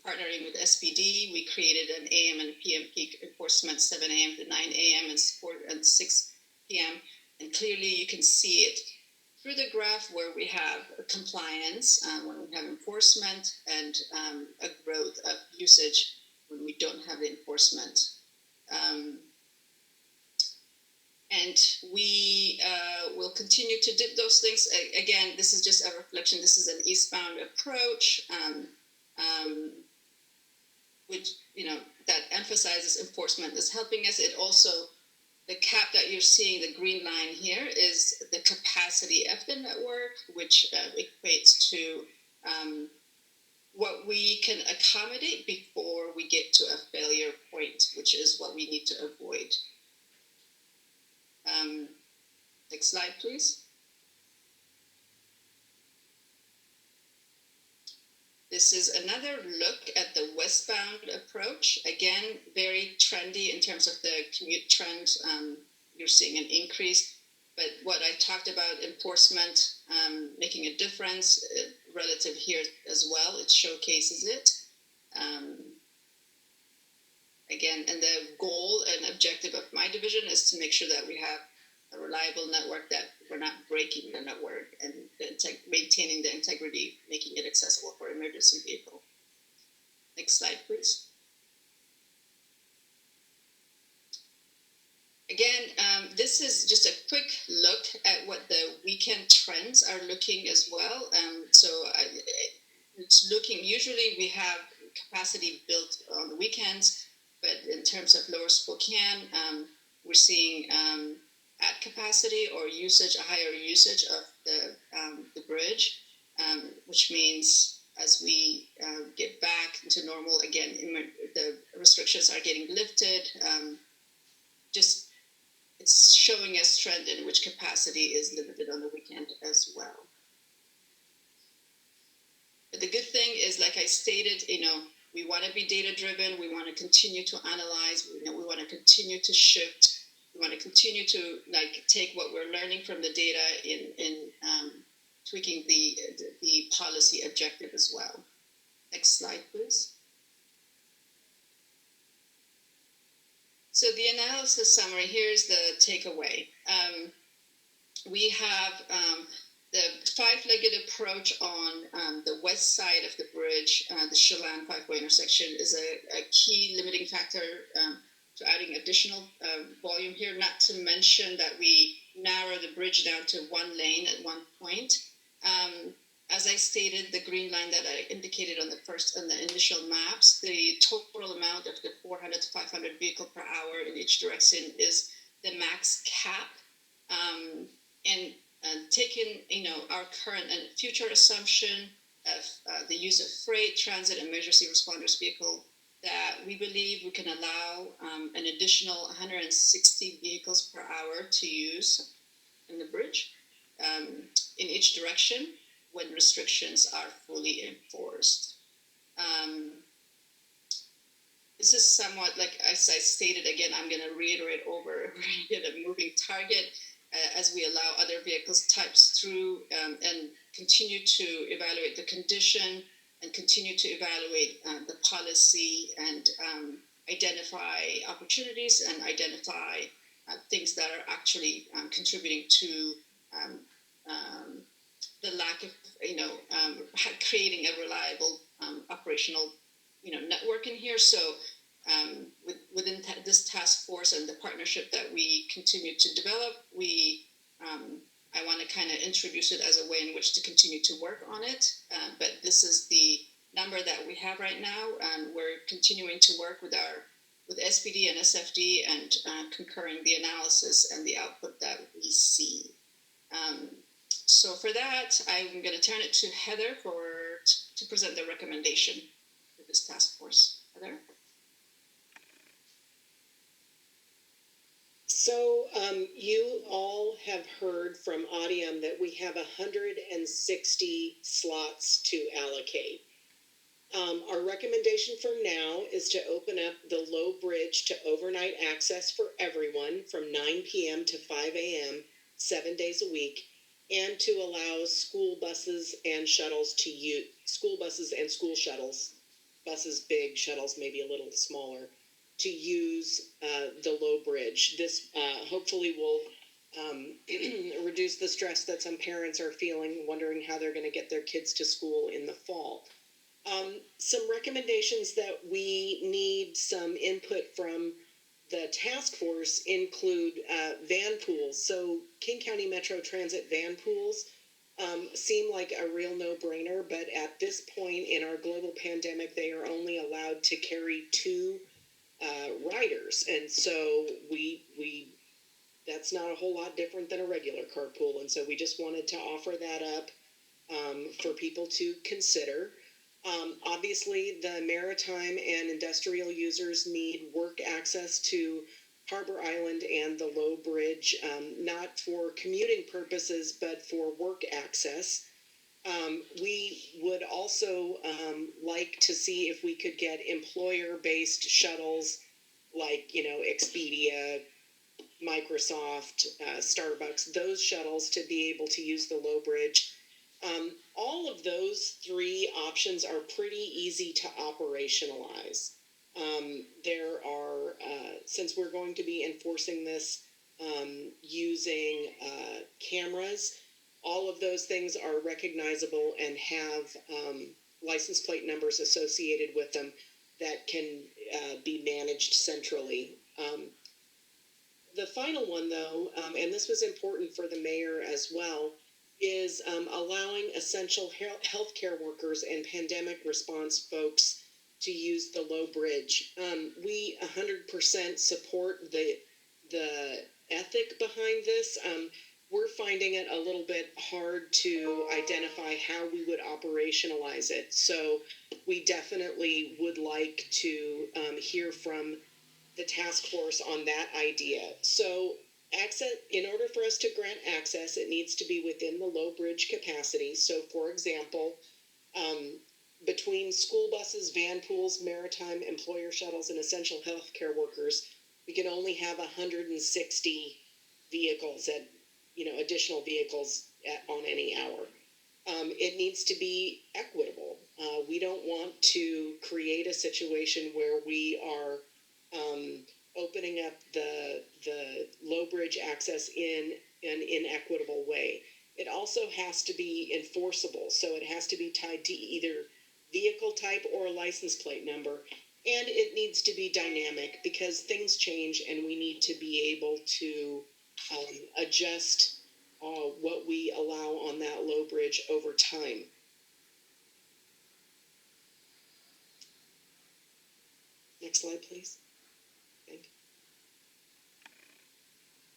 partnering with SPD, we created an AM and PM peak enforcement, 7 a.m. to 9 a.m. and 6 p.m. And clearly you can see it through the graph where we have compliance when we have enforcement and a growth of usage when we don't have the enforcement. And we will continue to do those things. Again, this is just a reflection. This is an eastbound approach, which, that emphasizes enforcement is helping us. It also, the cap that you're seeing, the green line here, is the capacity of the network, which equates to what we can accommodate before we get to a failure point, which is what we need to avoid. Next slide, please. This is another look at the westbound approach. Again, very trendy in terms of the commute trend. You're seeing an increase. But what I talked about, enforcement making a difference relative here as well, it showcases it. Again, and the goal and objective of my division is to make sure that we have a reliable network, that we're not breaking the network, and maintaining the integrity, making it accessible for emergency vehicle. Next slide, please. Again, this is just a quick look at what the weekend trends are looking as well. It's looking, usually we have capacity built on the weekends, but in terms of Lower Spokane, we're seeing at capacity or usage, a higher usage of the bridge, which means as we get back to normal again, the restrictions are getting lifted. It's showing us trend in which capacity is limited on the weekend as well. But the good thing is, like I stated, we want to be data driven. We want to continue to analyze. We want to continue to shift. We want to continue to take what we're learning from the data in tweaking the policy objective as well. Next slide, please. So the analysis summary, here's the takeaway. We have the five-legged approach on the west side of the bridge. The Chelan 5-way intersection is a key limiting factor to adding additional volume here, not to mention that we narrow the bridge down to one lane at one point. As I stated, the green line that I indicated on the initial maps, the total amount of the 400 to 500 vehicle per hour in each direction is the max cap. And taking, our current and future assumption of the use of freight, transit, and emergency responders vehicle, that we believe we can allow an additional 160 vehicles per hour to use in the bridge in each direction when restrictions are fully enforced. This is somewhat, like as I stated again, I'm going to reiterate over a moving target as we allow other vehicles types through and continue to evaluate the condition and continue to evaluate the policy and identify opportunities and identify things that are actually contributing to the lack of, creating a reliable operational, network in here. So within this task force and the partnership that we continue to develop, I want to kind of introduce it as a way in which to continue to work on it. But this is the number that we have right now, and we're continuing to work with SPD and SFD and concurring the analysis and the output that we see. So for that, I'm going to turn it to Heather to present the recommendation for this task force. Heather? So you all have heard from Audium that we have 160 slots to allocate. Our recommendation for now is to open up the Low Bridge to overnight access for everyone from 9 p.m. to 5 a.m., 7 days a week, and to allow school buses and shuttles to use, school buses and school shuttles, buses big, shuttles maybe a little smaller, to use the Low Bridge. This hopefully will reduce the stress that some parents are feeling, wondering how they're going to get their kids to school in the fall. Some recommendations that we need some input from the task force include van pools. So King County Metro Transit van pools seem like a real no-brainer, but at this point in our global pandemic, they are only allowed to carry 2 riders, and so we that's not a whole lot different than a regular carpool, and so we just wanted to offer that up for people to consider. Obviously, the maritime and industrial users need work access to Harbor Island and the Low Bridge, not for commuting purposes, but for work access. We would also like to see if we could get employer-based shuttles like, Expedia, Microsoft, Starbucks, those shuttles to be able to use the Low Bridge. All of those three options are pretty easy to operationalize. There are, since we're going to be enforcing this using cameras, all of those things are recognizable and have license plate numbers associated with them that can be managed centrally. The final one, though, and this was important for the mayor as well, is allowing essential healthcare workers and pandemic response folks to use the Low Bridge. We 100% support the ethic behind this. We're finding it a little bit hard to identify how we would operationalize it. So we definitely would like to hear from the task force on that idea. So access, in order for us to grant access, it needs to be within the Low Bridge capacity. So for example, between school buses, van pools, maritime employer shuttles, and essential healthcare workers, we can only have 160 vehicles at, additional vehicles on any hour. It needs to be equitable. We don't want to create a situation where we are opening up the Low Bridge access in an inequitable way. It also has to be enforceable, so it has to be tied to either vehicle type or license plate number, and it needs to be dynamic because things change and we need to be able to adjust what we allow on that Low Bridge over time. Next slide, please.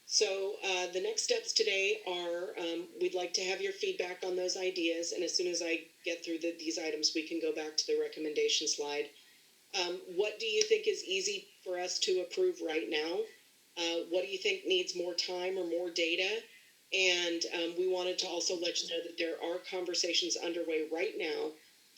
So the next steps today are we'd like to have your feedback on those ideas, and as soon as I get through these items, we can go back to the recommendation slide. What do you think is easy for us to approve right now? What do you think needs more time or more data? And we wanted to also let you know that there are conversations underway right now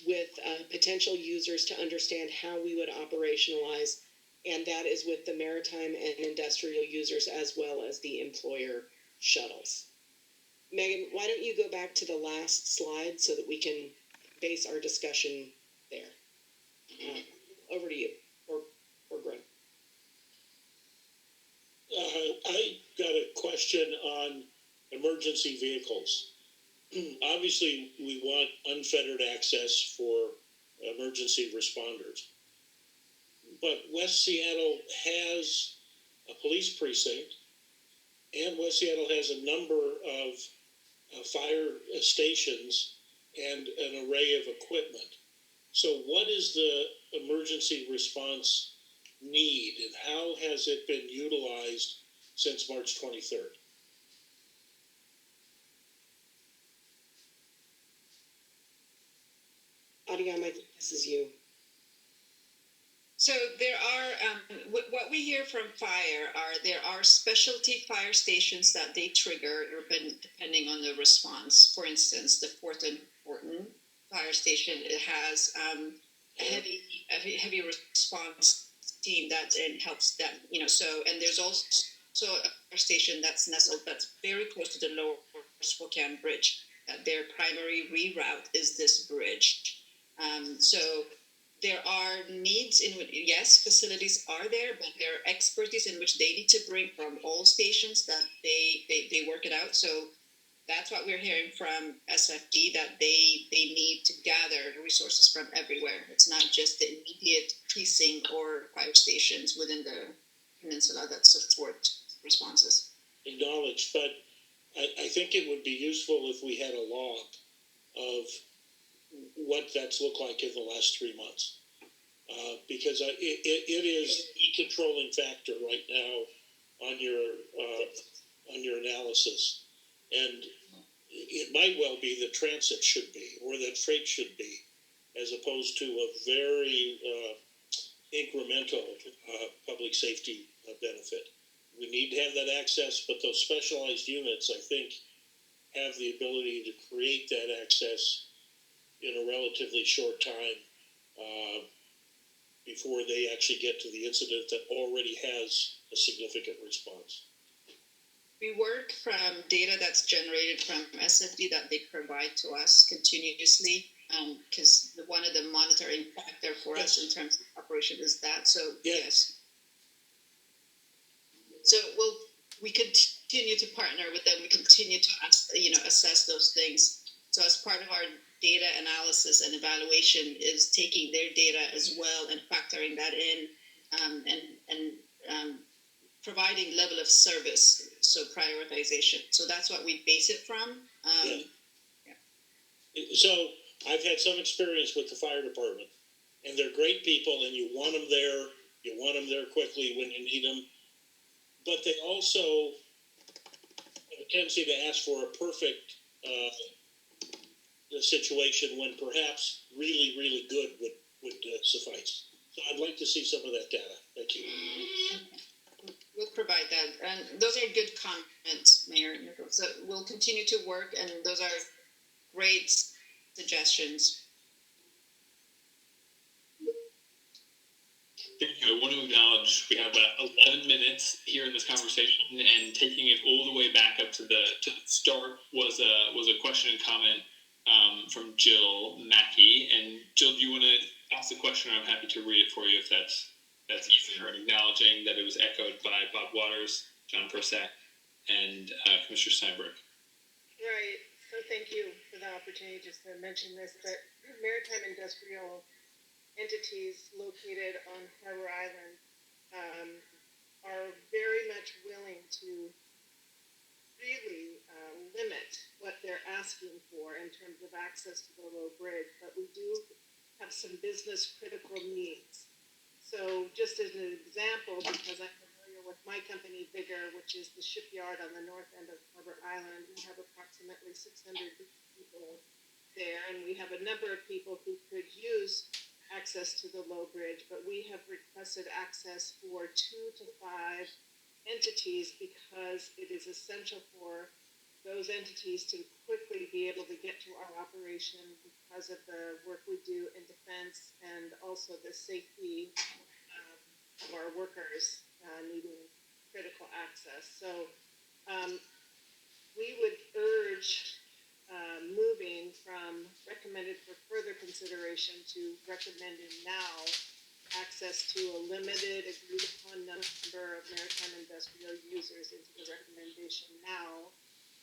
with potential users to understand how we would operationalize, and that is with the maritime and industrial users as well as the employer shuttles. Megan, why don't you go back to the last slide so that we can base our discussion there. Over to you, or Greg. I got a question on emergency vehicles. Obviously, we want unfettered access for emergency responders. But West Seattle has a police precinct, and West Seattle has a number of fire stations and an array of equipment. So what is the emergency response need, and how has it been utilized since March 23rd? Adiyam, I think this is you. So there are, what we hear from fire there are specialty fire stations that they trigger depending on the response. For instance, the Fort Horton fire station, it has a heavy response team that helps them, so, and there's also a station that's nestled, that's very close to the Lower Spokane Bridge. Their primary reroute is this bridge. So there are needs in which, yes, facilities are there, but there are expertise in which they need to bring from all stations that they work it out. So that's what we're hearing from SFD, that they need to gather resources from everywhere. It's not just the immediate precinct or fire stations within the peninsula that support responses. Acknowledged, but I think it would be useful if we had a log of what that's looked like in the last 3 months. Because it is the controlling factor right now on your analysis. And it might well be that transit should be, or that freight should be, as opposed to a very incremental public safety benefit. we need to have that access, but those specialized units, I think, have the ability to create that access in a relatively short time before they actually get to the incident that already has a significant response. We work from data that's generated from SFD that they provide to us continuously, because one of the monitoring factor for us in terms of operation is that. So yes. So we continue to partner with them. We continue to assess those things. So as part of our data analysis and evaluation is taking their data as well and factoring that in, and providing level of service, so prioritization. So that's what we base it from. So I've had some experience with the fire department, and they're great people, and you want them there. You want them there quickly when you need them. But they also have a tendency to ask for a perfect situation when perhaps really, really good would suffice. So I'd like to see some of that data. Thank you. We'll provide that. And those are good comments, Mayor Nichols. So we'll continue to work, and those are great suggestions. Thank you. I want to acknowledge we have about 11 minutes here in this conversation, and taking it all the way back up to the start was a question and comment from Jill Mackey. And Jill, do you want to ask the question? I'm happy to read it for you if that's easier. Acknowledging that it was echoed by Bob Waters, John Persack, and Commissioner Steinberg. Right. So thank you for the opportunity just to mention this, but maritime industrial entities located on Harbor Island are very much willing to really limit what they're asking for in terms of access to the low bridge, but we do have some business critical needs. So just as an example, because I'm familiar with my company, Bigger, which is the shipyard on the north end of Harbor Island, we have approximately 600 people there, and we have a number of people who could use access to the low bridge, but we have requested access for 2 to 5 entities because it is essential for those entities to quickly be able to get to our operation because of the work we do in defense and also the safety of our workers needing critical access. So we would urge moving from recommended for further consideration to recommending now access to a limited agreed upon number of maritime industrial users into the recommendation now,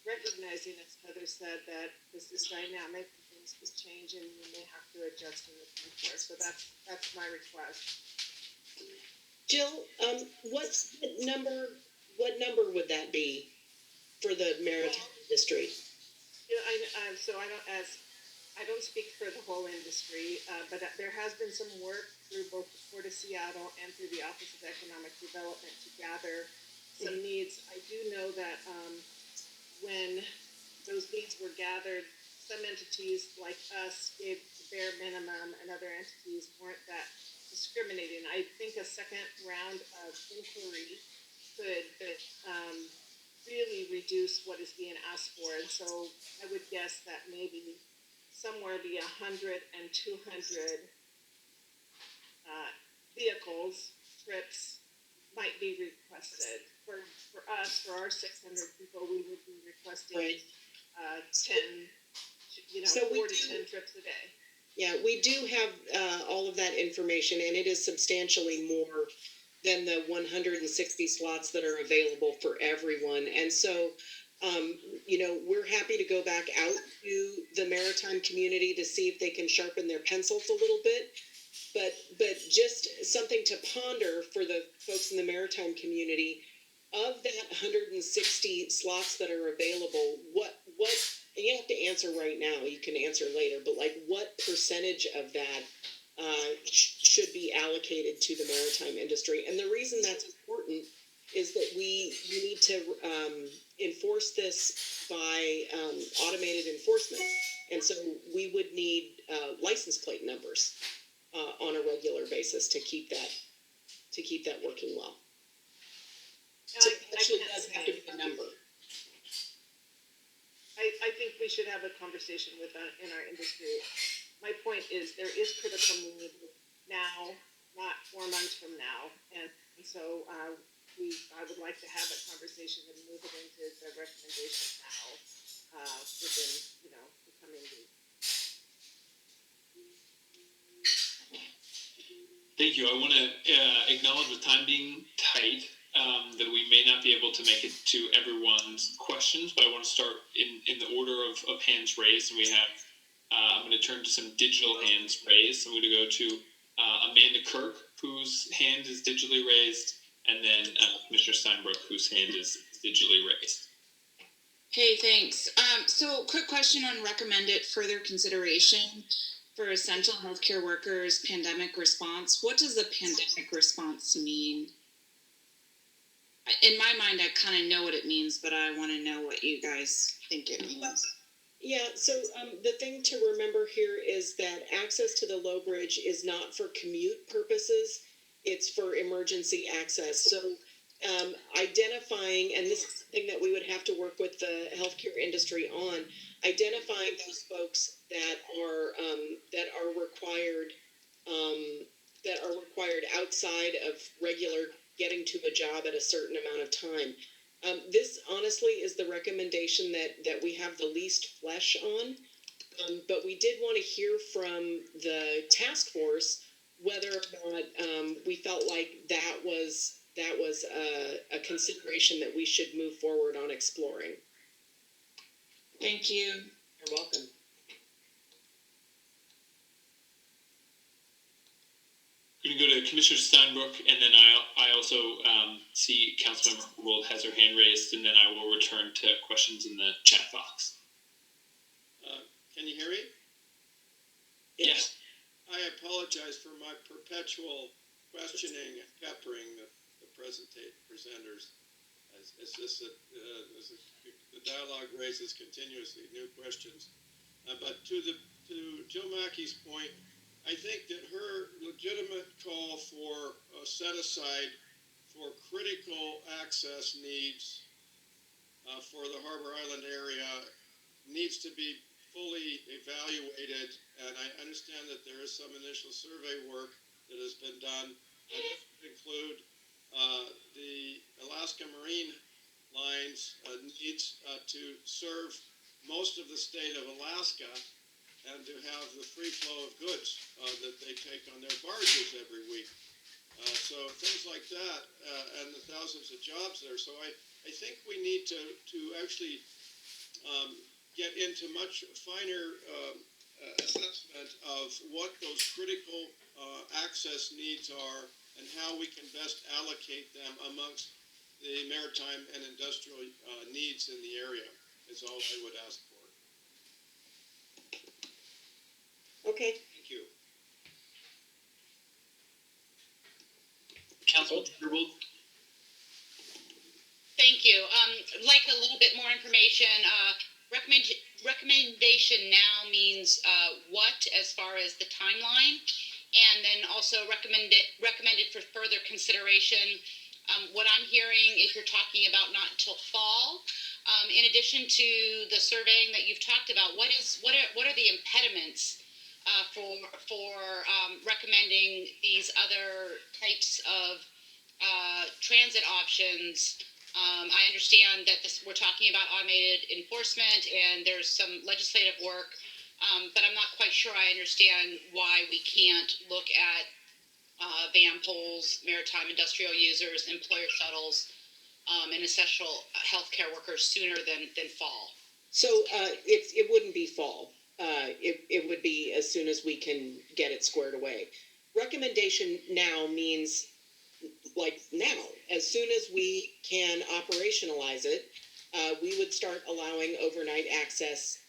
recognizing, as Heather said, that this is dynamic, things could change, and we may have to adjust in the future. So that's my request. Jill, what number would that be for the maritime industry? I don't speak for the whole industry, but there has been some work through both the Port of Seattle and through the Office of Economic Development to gather some needs. I do know that when those needs were gathered, some entities like us gave the bare minimum and other entities weren't that discriminating. I think a second round of inquiry could really reduce what is being asked for. And so I would guess that maybe somewhere be 100 and 200 vehicles, trips might be requested. For us, for our 600 people, we would be requesting 10, 4 to 10 trips a day. Yeah, we do have all of that information, and it is substantially more than the 160 slots that are available for everyone. And so, we're happy to go back out to the maritime community to see if they can sharpen their pencils a little bit. But just something to ponder for the folks in the maritime community, of that 160 slots that are available, what and you don't have to answer right now, you can answer later, but what percentage of that should be allocated to the maritime industry? And the reason that's important is that we need to enforce this by automated enforcement. And so we would need license plate numbers on a regular basis to keep that working well. So it actually does have to be a number. I think we should have a conversation with in our industry. My point is there is critical need now, not 4 months from now, and so I would like to have that conversation and move it into the recommendation now within the coming week. Thank you. I want to acknowledge the time being tight, that we may not be able to make it to everyone's questions, but I want to start in the order of hands raised. And we have, I'm going to turn to some digital hands raised. I'm going to go to Amanda Kirk, whose hand is digitally raised, and then Commissioner Steinbrook, whose hand is digitally raised. Hey, thanks. So quick question on recommended further consideration for essential healthcare workers pandemic response. What does the pandemic response mean? In my mind, I kind of know what it means, but I want to know what you guys think it means. Yeah, so the thing to remember here is that access to the Low Bridge is not for commute purposes, it's for emergency access. So identifying, and this is something that we would have to work with the healthcare industry on, identifying those folks that are required outside of regular getting to a job at a certain amount of time. This honestly is the recommendation that we have the least flesh on, but we did want to hear from the task force whether or not we felt like that was a consideration that we should move forward on exploring. Thank you. You're welcome. I'm going to go to Commissioner Steinbrook, and then I also see Councilmember Gould has her hand raised, and then I will return to questions in the chat box. Can you hear me? Yes. I apologize for my perpetual questioning and peppering the presenters. It's just that the dialogue raises continuously new questions. But to Jill Mackey's point, I think that her legitimate call for a set aside for critical access needs for the Harbor Island area needs to be fully evaluated, and I understand that there is some initial survey work that has been done. And this would include the Alaska Marine Line's needs to serve most of the state of Alaska and to have the free flow of goods that they take on their barges every week. So things like that, and the thousands of jobs there. So I think we need to actually get into much finer assessment of what those critical access needs are and how we can best allocate them amongst the maritime and industrial needs in the area is all I would ask for. Okay. Thank you. Councilman Gould. Thank you. Like a little bit more information. Recommendation now means what as far as the timeline, and then also recommended for further consideration. What I'm hearing is you're talking about not until fall. In addition to the surveying that you've talked about, what are the impediments for recommending these other types of transit options? I understand that we're talking about automated enforcement and there's some legislative work, but I'm not quite sure I understand why we can't look at van pools, maritime industrial users, employer shuttles, and essential healthcare workers sooner than fall. So it wouldn't be fall. It would be as soon as we can get it squared away. Recommendation now means like now, as soon as we can operationalize it, we would start allowing overnight access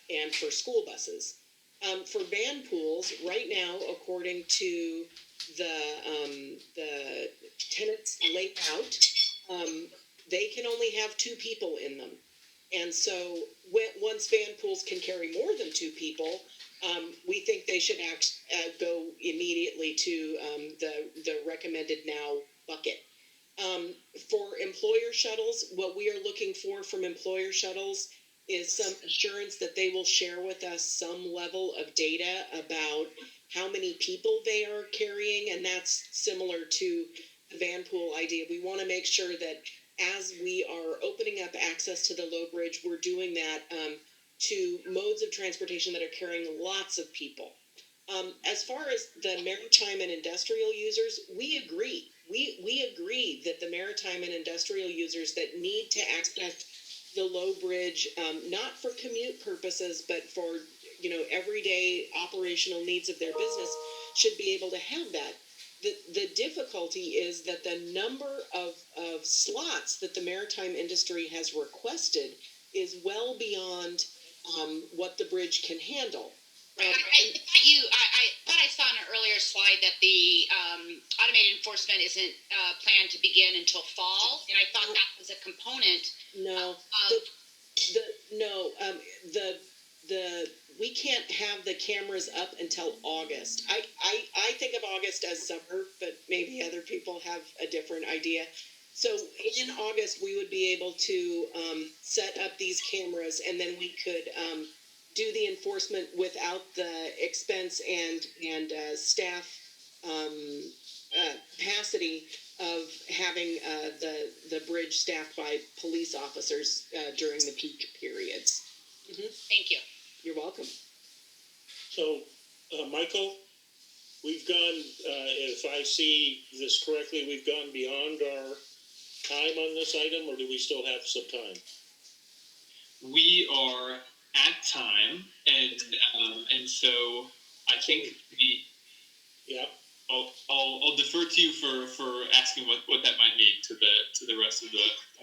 and for school buses. For van pools, right now, according to the tenants layout, they can only have 2 people in them. And so once van pools can carry more than 2 people, we think they should go immediately to the recommended now bucket. For employer shuttles, what we are looking for from employer shuttles is some assurance that they will share with us some level of data about how many people they are carrying, and that's similar to the van pool idea. We want to make sure that as we are opening up access to the low bridge, we're doing that to modes of transportation that are carrying lots of people. As far as the maritime and industrial users, we agree. We agree that the maritime and industrial users that need to access the low bridge, not for commute purposes, but for everyday operational needs of their business, should be able to have that. The difficulty is that the number of slots that the maritime industry has requested is well beyond what the bridge can handle. I thought I saw on an earlier slide that the automated enforcement isn't planned to begin until fall, and I thought that was a component. No, we can't have the cameras up until August. I think of August as summer, but maybe other people have a different idea. So in August, we would be able to set up these cameras, and then we could do the enforcement without the expense and staff capacity of having the bridge staffed by police officers during the peak periods. Mm-hmm. Thank you. You're welcome. So, Michael, we've gone, if I see this correctly, we've gone beyond our time on this item, or do we still have some time? We are at time, and so I think I'll defer to you for asking what that might mean to the rest of the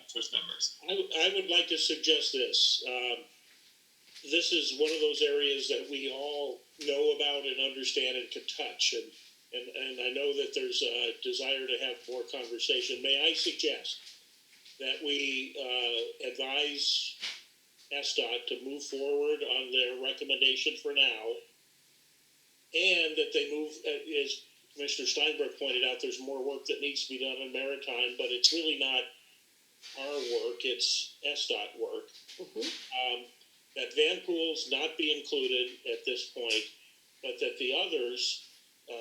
source members. I would like to suggest this. This is one of those areas that we all know about and understand and can touch, and I know that there's a desire to have more conversation. May I suggest that we advise SDOT to move forward on their recommendation for now, and that they move, as Commissioner Steinberg pointed out, there's more work that needs to be done in maritime, but it's really not our work, it's SDOT work. Mm-hmm. That van pools not be included at this point, but that the others,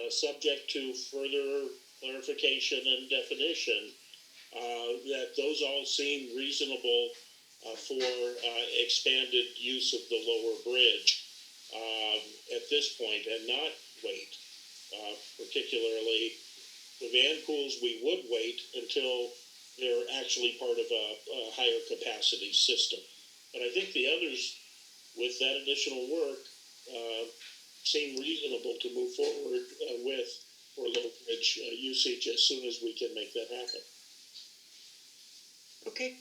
subject to further clarification and definition, that those all seem reasonable for expanded use of the lower bridge at this point, and not wait. Particularly the van pools, we would wait until they're actually part of a higher capacity system. But I think the others, with that additional work, seem reasonable to move forward with for low bridge usage as soon as we can make that happen. Okay.